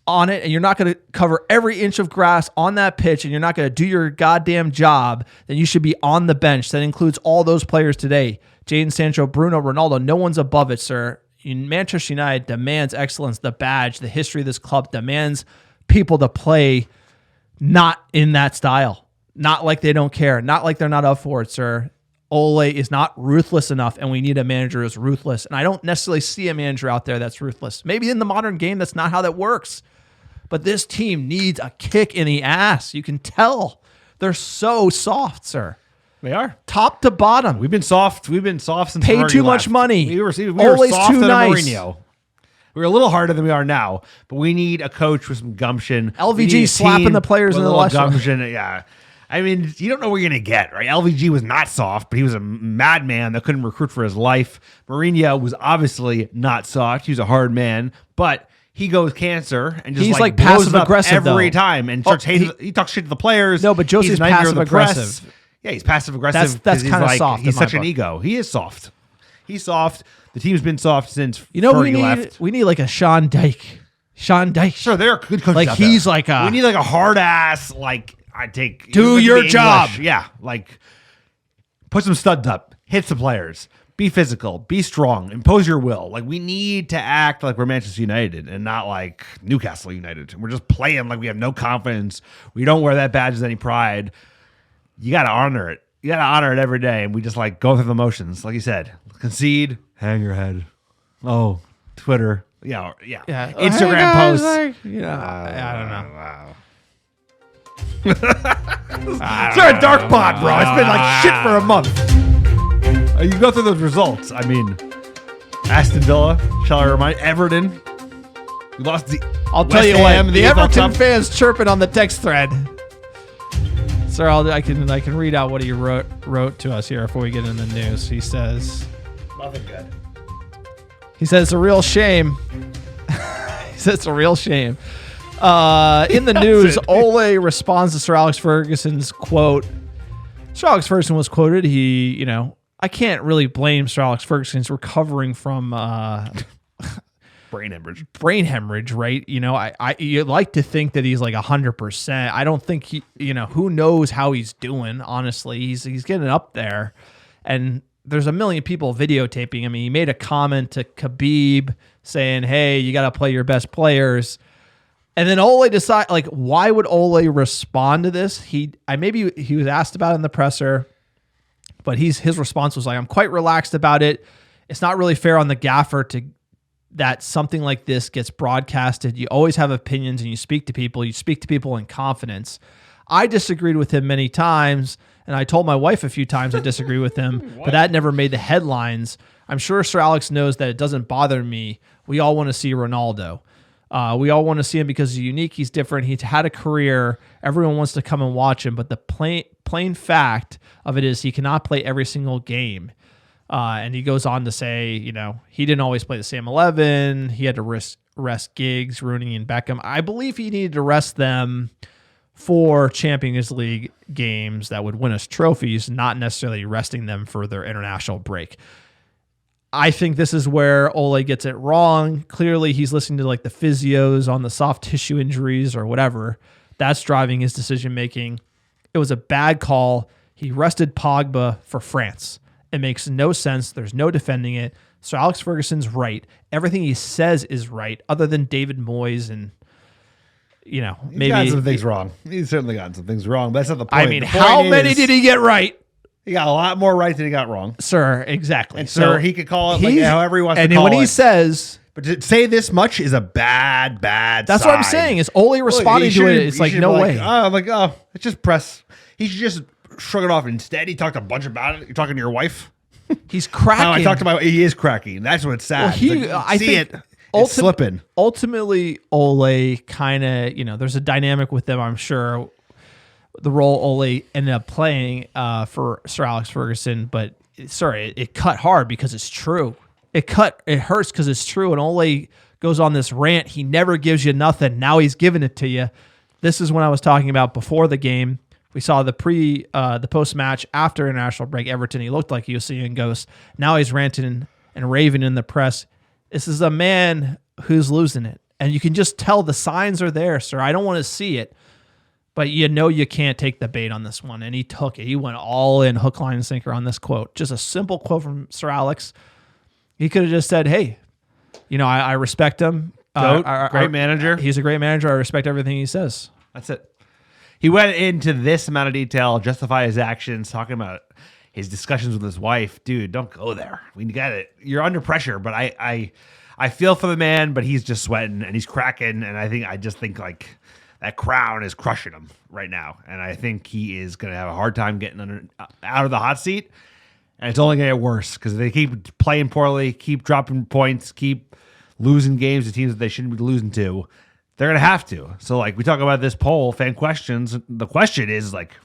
on it and you're not going to cover every inch of grass on that pitch and you're not going to do your goddamn job, then you should be on the bench. That includes all those players today. Jadon Sancho, Bruno, Ronaldo. No one's above it, sir. Manchester United demands excellence. The badge, the history of this club demands people to play not in that style. Not like they don't care. Not like they're not up for it, sir. Ole is not ruthless enough, and we need a manager who's ruthless. And I don't necessarily see a manager out there that's ruthless. Maybe in the modern game, that's not how that works. But this team needs a kick in the ass. You can tell. They're so soft, sir. They are. Top to bottom. We've been soft. We've been soft since paid Mourinho too much left. money. We were Always soft too than nice. Mourinho. We were a little harder than we are now, but we need a coach with some gumption. LVG slapping the players in the Leicester. Leicester. Gumption, yeah. I mean, you don't know what you're going to get, right? LVG was not soft, but he was a madman that couldn't recruit for his life. Mourinho was obviously not soft. He was a hard man, but he goes cancer and just He's like blows passive up aggressive every though. time and starts hating. He talks shit to the players. No, but Josie's He's a nightmare passive of the press. aggressive. Yeah, he's passive aggressive. That's he's kind of like, soft. He's in my such an book. ego. He is soft. He's soft. The team's been soft since You know, Fergie left. we need like a Sean Dyche. Sean Dyche. Sure, there are good coaches Like out he's there. like a. We need like a hard ass, like I take Do like your the job. English. Yeah, like put some studs up, hit the players, be physical, be strong, impose your will. Like we need to act like we're Manchester United and not like Newcastle United. We're just playing like we have no confidence. We don't wear that badge with any pride. You got to honor it. You got to honor it every day. And we just like go through the motions, like you said. Concede, hang your head. Oh, Twitter. Yeah. Instagram Hey guys, posts. like, I don't know. Wow. It's a dark pod, bro. It's been like shit for a month. You go through those results. I mean, Aston Villa, shall I remind Everton? We lost the. I'll tell West you Ham, what. the The FA Everton Cup. fans chirping on the text thread. Sir, I can read out what he wrote to us here before we get into the news. He says. Nothing good. He says it's a real shame. He says it's a real shame. In the news, Ole responds to Sir Alex Ferguson's quote. Sir Alex Ferguson was quoted. I can't really blame Sir Alex Ferguson. He's recovering from Brain hemorrhage. right? You'd like to think that he's like 100%. I don't think who knows how he's doing, honestly. He's getting up there. And there's a million people videotaping him. He made a comment to Khabib saying, hey, you got to play your best players. And then Ole why would Ole respond to this? Maybe he was asked about it in the presser, but his response was like, I'm quite relaxed about it. It's not really fair on the gaffer that something like this gets broadcasted. You always have opinions and you speak to people. You speak to people in confidence. I disagreed with him many times, and I told my wife a few times I disagree with him, but that never made the headlines. I'm sure Sir Alex knows that it doesn't bother me. We all want to see Ronaldo. We all want to see him because he's unique. He's different. He's had a career. Everyone wants to come and watch him, but the plain fact of it is he cannot play every single game. And he goes on to say, he didn't always play the same 11. He had to rest Giggs, Rooney, and Beckham. I believe he needed to rest them for Champions League games that would win us trophies, not necessarily resting them for their international break. I think this is where Ole gets it wrong. Clearly, he's listening to like the physios on the soft tissue injuries or whatever. That's driving his decision-making. It was a bad call. He rested Pogba for France. It makes no sense. There's no defending it. Sir Alex Ferguson's right. Everything he says is right, other than David Moyes and, maybe. He's gotten some things wrong. He's certainly gotten some things wrong, but that's not the point. I mean, The point how many is, did he get right? He got a lot more right than he got wrong. Sir, exactly. And sir, he could call it like however he wants to and call when it. he says, But to say this much is a bad that's what I'm sign. saying. Is Ole responding to it? It's like, no way. It's just press. He should just shrug it off. Instead, he talked a bunch about it. You're talking to your wife. He's cracking. How I talked about he is cracking. That's what's sad. Well, I think it's slipping. Ultimately, Ole kind of, there's a dynamic with them, I'm sure. The role Ole ended up playing for Sir Alex Ferguson, but it cut hard because it's true. It hurts because it's true. And Ole goes on this rant. He never gives you nothing. Now he's giving it to you. This is when I was talking about before the game. We saw the post match after international break. Everton, he looked like he was seeing ghosts. Now he's ranting and raving in the press. This is a man who's losing it, and you can just tell the signs are there, sir. I don't want to see it, but you can't take the bait on this one, and he took it. He went all in, hook, line, and sinker on this quote. Just a simple quote from Sir Alex. He could have just said, "Hey, I respect him. Great manager. He's a great manager. I respect everything he says." That's it. He went into this amount of detail, justify his actions, talking about his discussions with his wife. Dude, don't go there. We got it. You're under pressure, but I feel for the man, but he's just sweating and he's cracking, and I just think like that crown is crushing him right now, and I think he is going to have a hard time getting out of the hot seat, and it's only going to get worse because they keep playing poorly, keep dropping points, keep losing games to teams that they shouldn't be losing to, they're going to have to. So, like, we talk about this poll, fan questions. The question is, like,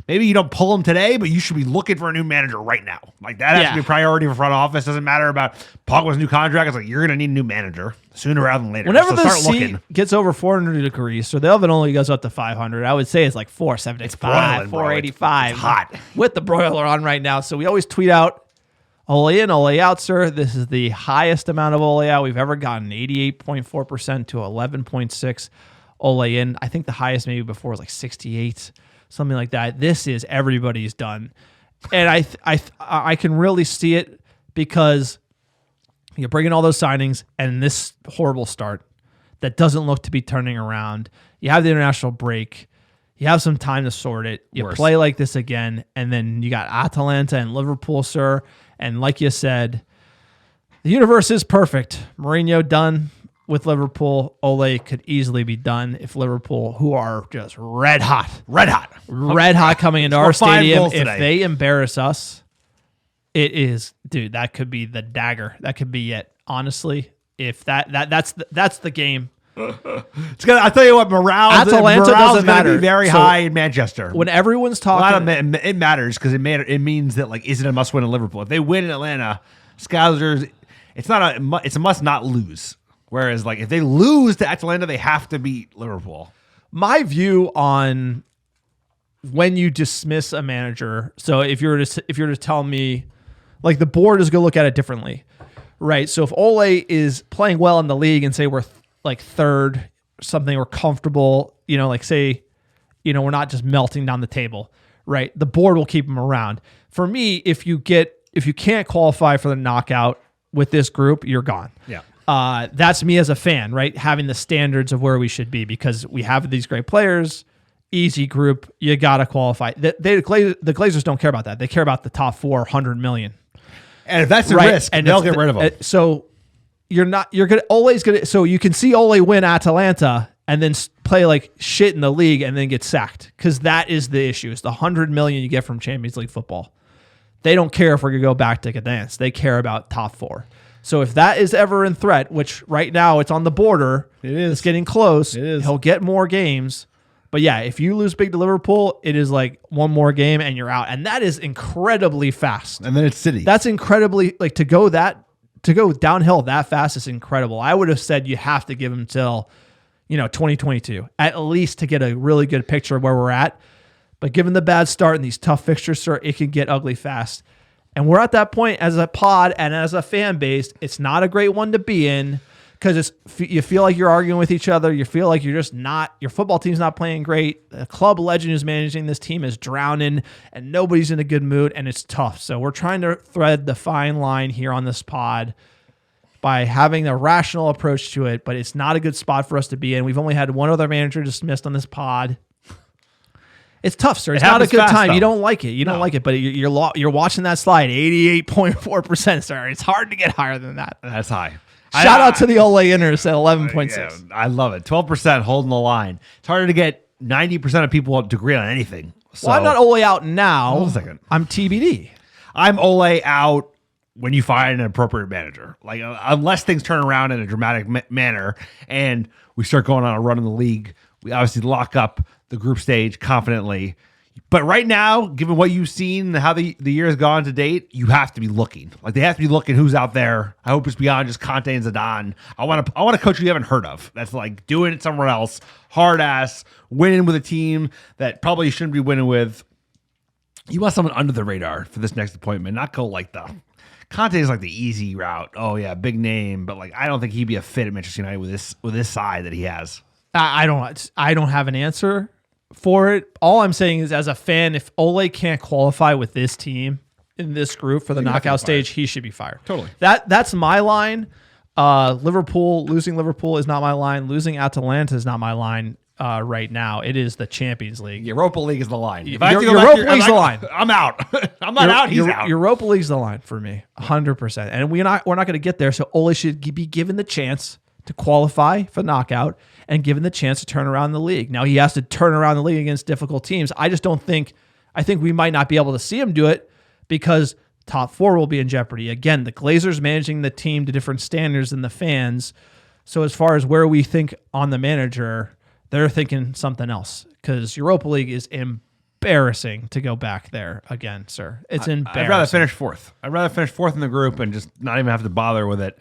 maybe you don't pull them today, but you should be looking for a new manager right now. Like, that has to be a priority for front office. Doesn't matter about Pogba's new contract. It's like, you're going to need a new manager sooner rather than later. Whenever so the start seat gets over 400 degrees, so the oven only goes up to 500, I would say it's like 475, 485. It's hot. With the broiler on right now. So we always tweet out, Ole in, Ole out, sir. This is the highest amount of Ole out we've ever gotten, 88.4% to 11.6 Ole in. I think the highest maybe before was like 68, something like that. This is everybody's done. And I can really see it because you're bringing all those signings and this horrible start that doesn't look to be turning around. You have the international break. You have some time to sort it. You play like this again, and then you got Atalanta and Liverpool, sir. And like you said, the universe is perfect. Mourinho done with Liverpool. Ole could easily be done if Liverpool, who are just red hot coming into our stadium, if they embarrass us, it is, dude, that could be the dagger. That could be it. Honestly, if that's the game. It's gonna. I tell you what, Atalanta doesn't matter. Be very high in Manchester. When everyone's talking, it matters because it means that, like, is it a must win in Liverpool? If they win in Atlanta, Scousers, it's a must not lose. Whereas, like, if they lose to Atalanta, they have to beat Liverpool. My view on when you dismiss a manager. So if you're to tell me, like, the board is going to look at it differently, right? So if Ole is playing well in the league and say we're like third, something, we're comfortable, like say, we're not just melting down the table, right? The board will keep him around. For me, if you can't qualify for the knockout with this group, you're gone. Yeah. That's me as a fan, right? Having the standards of where we should be because we have these great players, easy group. You got to qualify. The Glazers don't care about that. They care about the top 400 million. And if that's the risk, and they'll get rid of them. So Ole's gonna. So you can see Ole win Atalanta and then play like shit in the league and then get sacked because that is the issue. It's the 100 million you get from Champions League football. They don't care if we're gonna go back to Gdansk. They care about top 4. So if that is ever in threat, which right now it's on the border, it's getting close. It is. He'll get more games. But yeah, if you lose big to Liverpool, it is like one more game and you're out, and that is incredibly fast. And then it's City. That's incredibly to go downhill that fast is incredible. I would have said you have to give him till 2022 at least to get a really good picture of where we're at. But given the bad start and these tough fixtures, sir, it can get ugly fast. And we're at that point as a pod and as a fan base. It's not a great one to be in because you feel like you're arguing with each other. You feel like you're just not, your football team's not playing great. The club legend who's managing this team is drowning and nobody's in a good mood and it's tough. So we're trying to thread the fine line here on this pod by having a rational approach to it, but it's not a good spot for us to be in. We've only had one other manager dismissed on this pod. It's tough, sir. It's not a good time. Though. You don't like it. You don't like it, but you're watching that slide, 88.4%, sir. It's hard to get higher than that. That's high. Shout out to the Ole Inners at 11.6. Yeah, I love it. 12% holding the line. It's harder to get 90% of people to agree on anything. So, well, I'm not Ole out now. Hold on a second. I'm TBD. I'm Ole out when you find an appropriate manager. Like, unless things turn around in a dramatic manner and we start going on a run in the league, we obviously lock up the group stage confidently. But right now, given what you've seen, how the year has gone to date, you have to be looking. Like, they have to be looking who's out there. I hope it's beyond just Conte and Zidane. I want a coach you haven't heard of. That's like doing it somewhere else, hard ass, winning with a team that probably shouldn't be winning with. You want someone under the radar for this next appointment, not go like the Conte is like the easy route. Oh yeah, big name, but like I don't think he'd be a fit at Manchester United with this side that he has. I don't have an answer for it. All I'm saying is, as a fan, if Ole can't qualify with this team in this group for the knockout stage, he should be fired. Totally. That's my line. Losing Liverpool is not my line. Losing Atalanta is not my line right now. It is the Champions League. Europa League is the line. Europa League's the line. I'm out. I'm not out. He's out. Europa League's the line for me, 100%. And we're not going to get there. So Ole should be given the chance to qualify for knockout and given the chance to turn around the league. Now he has to turn around the league against difficult teams. I just don't think. I think we might not be able to see him do it because top 4 will be in jeopardy. Again, the Glazers managing the team to different standards than the fans. So as far as where we think on the manager, they're thinking something else, because Europa League is embarrassing to go back there again, sir. It's embarrassing. I'd rather finish fourth. I'd rather finish fourth in the group and just not even have to bother with it.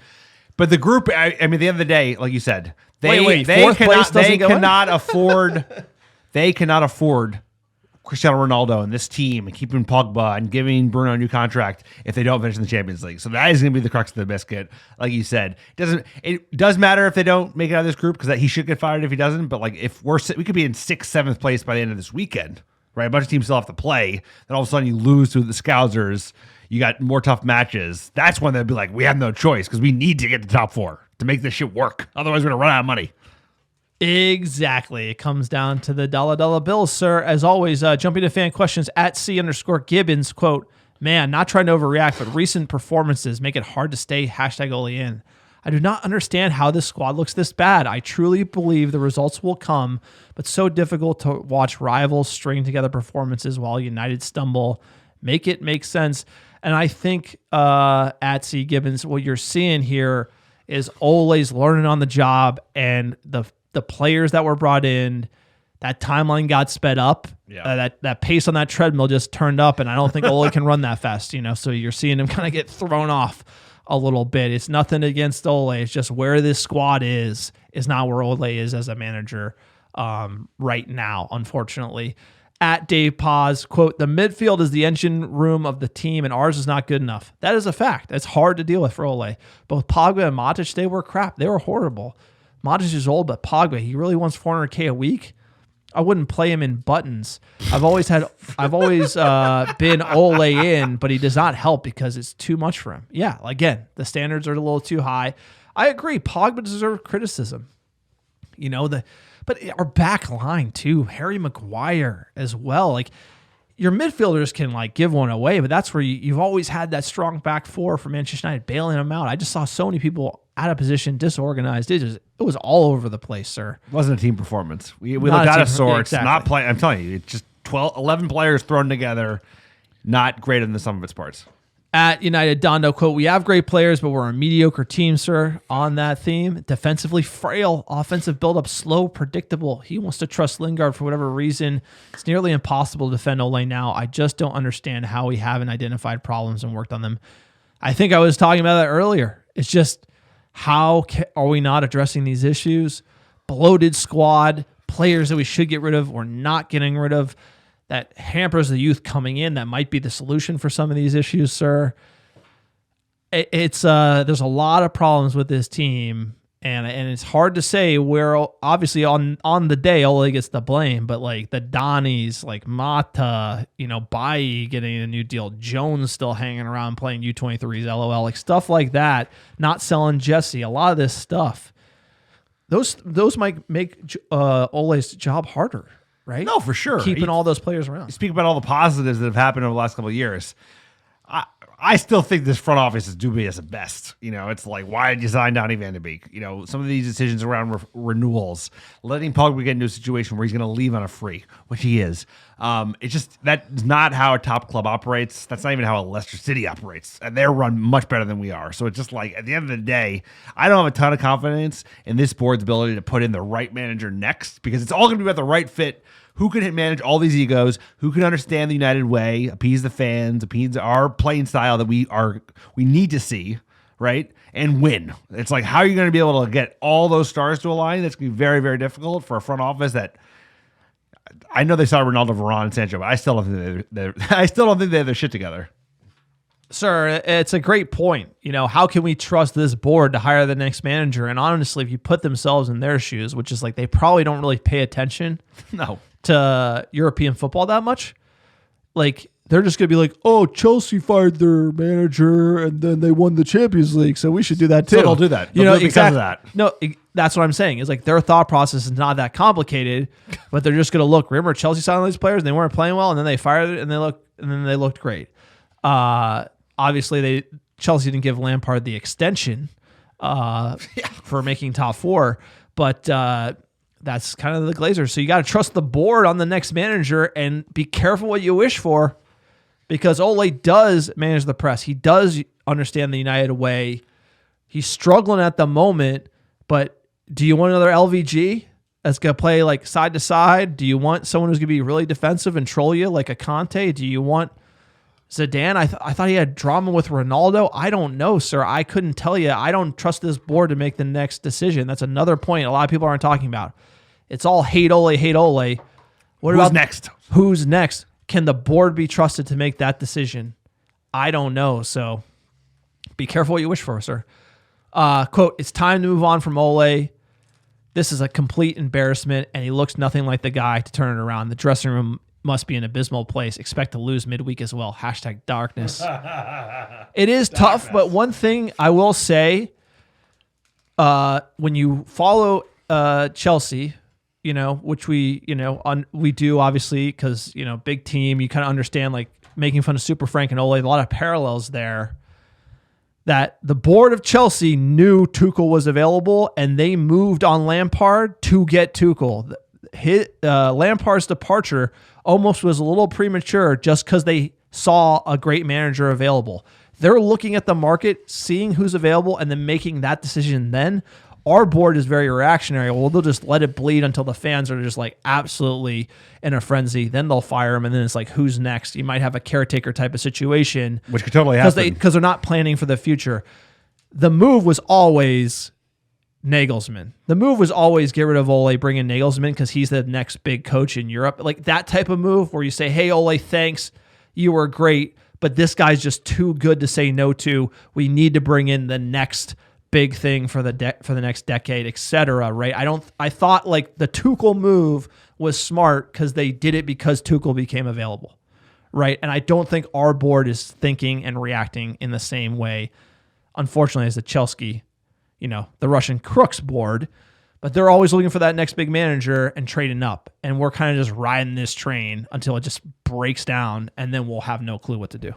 But the group, I mean, at the end of the day, like you said, they cannot afford Cristiano Ronaldo and this team and keeping Pogba and giving Bruno a new contract if they don't finish in the Champions League. So that is going to be the crux of the biscuit. Like you said, it does matter if they don't make it out of this group, because he should get fired if he doesn't. But like, if we could be in 6th, 7th place by the end of this weekend, right? A bunch of teams still have to play. Then all of a sudden you lose to the Scousers. You got more tough matches. That's when they'd be like, we have no choice because we need to get the top 4 to make this shit work. Otherwise, we're going to run out of money. Exactly. It comes down to the dollar bills, sir. As always, jumping to fan questions at @C_Gibbons, quote, man, not trying to overreact, but recent performances make it hard to stay #Ole in. I do not understand how this squad looks this bad. I truly believe the results will come, but so difficult to watch rivals string together performances while United stumble. Make it make sense. And I think at C. Gibbons, what you're seeing here is Ole's learning on the job, and the players that were brought in, that timeline got sped up. Yeah. That pace on that treadmill just turned up, and I don't think Ole can run that fast. So you're seeing him kind of get thrown off a little bit. It's nothing against Ole. It's just where this squad is not where Ole is as a manager right now, unfortunately. At Dave Paz, quote, the midfield is the engine room of the team, and ours is not good enough. That is a fact. It's hard to deal with for Ole. Both Pogba and Matic, they were crap. They were horrible. Matic is old, but Pogba, he really wants $400K a week. I wouldn't play him in buttons. I've always been Ole in, but he does not help because it's too much for him. Yeah, again, the standards are a little too high. I agree. Pogba deserves criticism. But our back line too, Harry Maguire as well. Like, your midfielders can give one away, but that's where you've always had that strong back 4 for Manchester United, bailing them out. I just saw so many people out of position, disorganized. It was all over the place, sir. It wasn't a team performance. We looked out of sorts. Exactly. Not play. I'm telling you, it's just 11 players thrown together, not greater than the sum of its parts. At United Dondo, quote, we have great players, but we're a mediocre team, sir. On that theme, defensively frail, offensive build-up slow, predictable. He wants to trust Lingard for whatever reason. It's nearly impossible to defend Ole now. I just don't understand how we haven't identified problems and worked on them. I think I was talking about that earlier. It's just, how are we not addressing these issues? Bloated squad, players that we should get rid of, we're not getting rid of. That hampers the youth coming in. That might be the solution for some of these issues, sir. It's there's a lot of problems with this team, and it's hard to say where. Obviously, on the day, Ole gets the blame, but the Donnies, Mata, Bailly getting a new deal, Jones still hanging around playing U23s, LOL, stuff like that. Not selling Jesse, a lot of this stuff. Those might make Ole's job harder. Right? No, for sure. Keeping all those players around. You speak about all the positives that have happened over the last couple of years. I still think this front office is dubious at best. It's like, why did you sign Donny van de Beek? Some of these decisions around renewals, letting Pogba get into a situation where he's going to leave on a free, which he is. It's just, that's not how a top club operates. That's not even how a Leicester City operates. And they're run much better than we are. So it's just at the end of the day, I don't have a ton of confidence in this board's ability to put in the right manager next, because it's all going to be about the right fit. Who can manage all these egos? Who can understand the United way, appease the fans, appease our playing style that we need to see, right? And win. It's how are you going to be able to get all those stars to align? That's going to be very, very difficult for a front office that, I know they saw Ronaldo, Varane, and Sancho, but I still don't think they have their shit together. Sir, it's a great point. How can we trust this board to hire the next manager? And honestly, if you put themselves in their shoes, which is they probably don't really pay attention to European football that much, they're just going to be oh, Chelsea fired their manager and then they won the Champions League, so we should do that too. So they'll do that. They'll do it because of that. No, that's what I'm saying. Is their thought process is not that complicated, but they're just going to look. Remember, Chelsea signed all these players and they weren't playing well, and then they fired it and they looked great. Obviously, Chelsea didn't give Lampard the extension for making top 4, but that's kind of the Glazers. So you got to trust the board on the next manager and be careful what you wish for, because Ole does manage the press. He does understand the United way. He's struggling at the moment, but do you want another LVG that's going to play like side to side? Do you want someone who's going to be really defensive and troll you like a Conte? Do you want Zidane? I thought he had drama with Ronaldo. I don't know, sir. I couldn't tell you. I don't trust this board to make the next decision. That's another point a lot of people aren't talking about. It's all hate Ole, hate Ole. What Who's about next? Who's next? Can the board be trusted to make that decision? I don't know. So be careful what you wish for, sir. Quote, it's time to move on from Ole. This is a complete embarrassment, and he looks nothing like the guy to turn it around. The dressing room must be an abysmal place. Expect to lose midweek as well. # darkness. It is tough, but one thing I will say, when you follow Chelsea, which we do obviously because, big team, you kind of understand like making fun of Super Frank and Ole, a lot of parallels there. That the board of Chelsea knew Tuchel was available and they moved on Lampard to get Tuchel. Lampard's departure almost was a little premature just because they saw a great manager available. They're looking at the market, seeing who's available, and then making that decision then. Our board is very reactionary. Well, they'll just let it bleed until the fans are just like absolutely in a frenzy. Then they'll fire him, and then it's like, who's next? You might have a caretaker type of situation. Which could totally happen. Because they're not planning for the future. The move was always Nagelsmann. The move was always get rid of Ole, bring in Nagelsmann because he's the next big coach in Europe. Like that type of move where you say, hey, Ole, thanks. You were great, but this guy's just too good to say no to. We need to bring in the next big thing for the next decade, etc. Right? I thought like the Tuchel move was smart because they did it because Tuchel became available, right? And I don't think our board is thinking and reacting in the same way, unfortunately, as the Chelsea, the Russian crooks board. But they're always looking for that next big manager and trading up, and we're kind of just riding this train until it just breaks down, and then we'll have no clue what to do.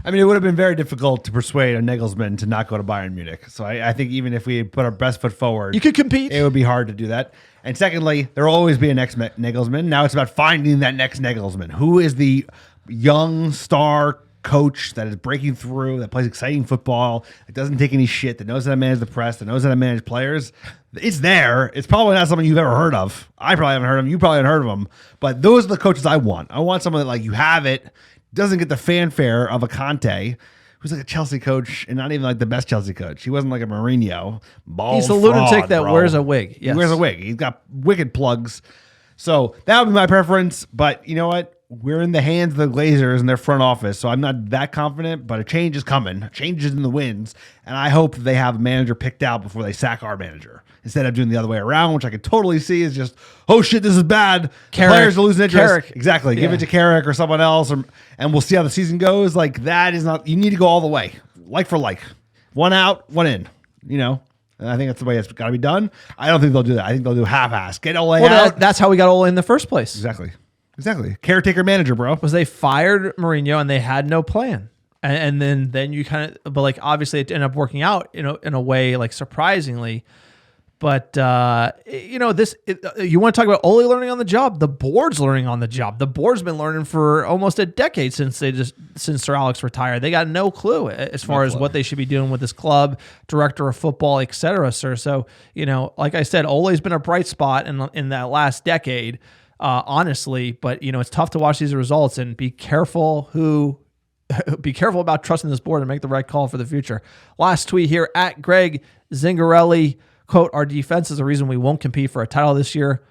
I mean, it would have been very difficult to persuade a Nagelsmann to not go to Bayern Munich. So I think even if we put our best foot forward, you could compete. It would be hard to do that. And secondly, there will always be a next Nagelsmann. Now it's about finding that next Nagelsmann. Who is the young star coach that is breaking through, that plays exciting football, that doesn't take any shit, that knows how to manage the press, that knows how to manage players? It's there. It's probably not someone you've ever heard of. I probably haven't heard of him. You probably haven't heard of him. But those are the coaches I want. I want someone that like you have it, doesn't get the fanfare of a Conte, who's like a Chelsea coach and not even like the best Chelsea coach. He wasn't like a Mourinho. He's the lunatic that wears a wig. Yes. He wears a wig. He's got wicked plugs. So that would be my preference. But you know what? We're in the hands of the Glazers and their front office, so I'm not that confident, but a change is coming. A change is in the winds, and I hope that they have a manager picked out before they sack our manager, instead of doing the other way around, which I could totally see is just, oh shit, this is bad. The players are losing interest. Carrick. Exactly. Yeah. Give it to Carrick or someone else, and we'll see how the season goes. Like, that is not, you need to go all the way, like for like. One out, one in, And I think that's the way it's got to be done. I don't think they'll do that. I think they'll do half-ass. Get Ole out. That's how we got Ole in the first place. Exactly. Caretaker manager, bro. Was they fired Mourinho and they had no plan. And then you kind of, but like obviously it ended up working out, in a way like surprisingly. But you want to talk about Ole learning on the job? The board's learning on the job. The board's been learning for almost a decade since Sir Alex retired. They got no clue as far as what they should be doing with this club, director of football, etc. Sir. So like I said, Ole's been a bright spot in that last decade. Honestly, but it's tough to watch these results and be careful about trusting this board and make the right call for the future. Last tweet here at Greg Zingarelli, quote, our defense is the reason we won't compete for a title this year.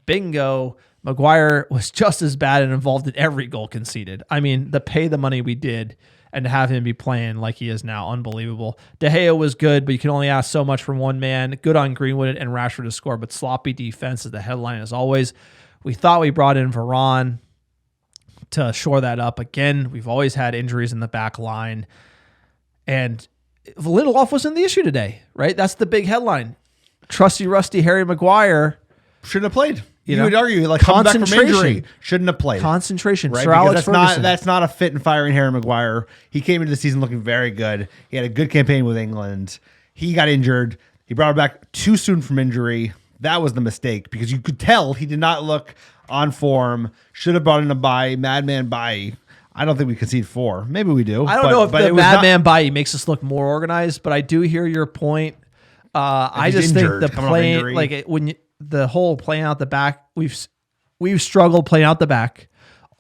Bingo. Maguire was just as bad and involved in every goal conceded. I mean, the money we did and to have him be playing like he is now, unbelievable. De Gea was good, but you can only ask so much from one man. Good on Greenwood and Rashford to score, but sloppy defense is the headline as always. We thought we brought in Varane to shore that up. Again, we've always had injuries in the back line. And Lindelof wasn't the issue today, right? That's the big headline. Trusty, rusty Harry Maguire shouldn't have played. You would argue, like, coming back from injury, shouldn't have played. Concentration. Right? Sir Alex Ferguson. That's not a fit and firing Harry Maguire. He came into the season looking very good. He had a good campaign with England. He got injured. He brought him back too soon from injury. That was the mistake because you could tell he did not look on form. Should have brought in a bye, madman bye. I don't think we concede 4. Maybe we do. I don't know if the madman Bailly makes us look more organized, but I do hear your point. I just think the playing, the whole playing out the back, we've struggled playing out the back.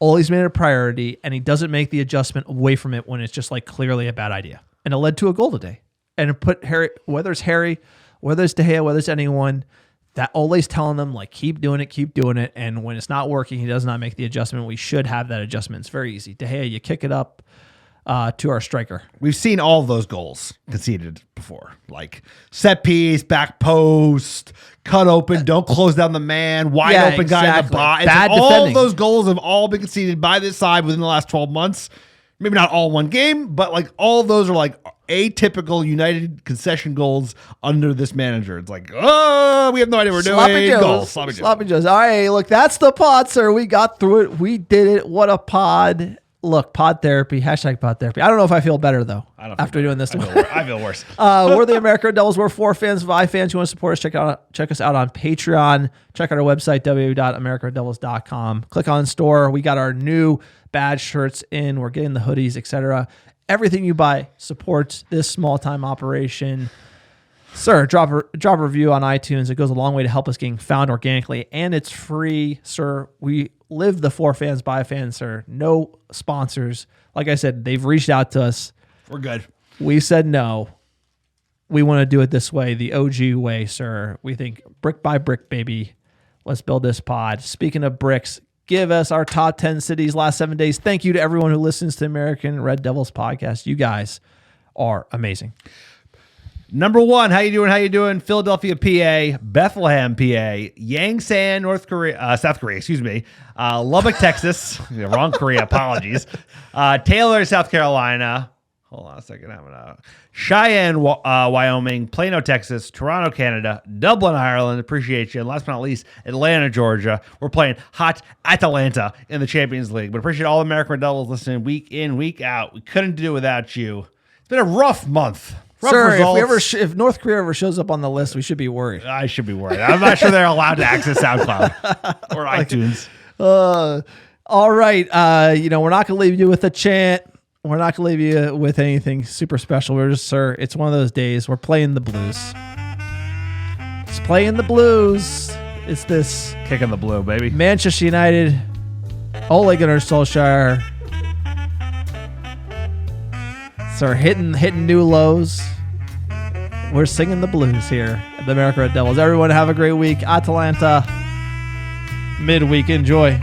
Always made it a priority, and he doesn't make the adjustment away from it when it's just like clearly a bad idea. And it led to a goal today. And it put whether it's Harry, whether it's De Gea, whether it's anyone, that Ole's telling them, like, keep doing it. And when it's not working, he does not make the adjustment. We should have that adjustment. It's very easy. De Gea, you kick it up to our striker. We've seen all those goals conceded before, like set piece, back post, cut open, don't close down the man, wide open guy in the box. All those goals have all been conceded by this side within the last 12 months. Maybe not all one game, but like all those are like atypical United concession goals under this manager. It's like, oh, we have no idea what we're doing. Sloppy Joes. All right, look, that's the pod, sir. We got through it. We did it. What a pod. Look, pod therapy, hashtag pod therapy. I don't know if I feel better, though, after doing this. I feel worse. We're the America Devils. We're 4 fans, 5 fans. You want to support us, check us out on Patreon. Check out our website, www.americadevils.com. Click on store. We got our new badge shirts in. We're getting the hoodies, etc. Everything you buy supports this small-time operation. Sir, drop a review on iTunes. It goes a long way to help us getting found organically, and it's free, sir. We live the 4 fans by fans, sir. No sponsors. Like I said, they've reached out to us. We're good. We said no. We want to do it this way, the OG way, sir. We think brick by brick, baby. Let's build this pod. Speaking of bricks, give us our top 10 cities last 7 days. Thank you to everyone who listens to American Red Devils podcast. You guys are amazing. Number 1, how you doing? Philadelphia, PA, Bethlehem, PA, Yangsan, South Korea, Lubbock, Texas, wrong Korea, apologies. Taylor, South Carolina. Hold on a second. Cheyenne, Wyoming, Plano, Texas, Toronto, Canada, Dublin, Ireland. Appreciate you. And last but not least, Atlanta, Georgia. We're playing hot Atalanta in the Champions League. But appreciate all the American Devils listening week in, week out. We couldn't do it without you. It's been a rough month. Sir, if North Korea ever shows up on the list, we should be worried. I should be worried. I'm not sure they're allowed to access SoundCloud or iTunes. All right. We're not going to leave you with a chant. We're not going to leave you with anything super special. We're just, sir, it's one of those days. We're playing the blues. It's playing the blues. It's this kicking the blue, baby. Manchester United, Ole Gunnar Solskjaer. Sir, hitting new lows. We're singing the blues here at the America Red Devils. Everyone have a great week. Atalanta, midweek. Enjoy.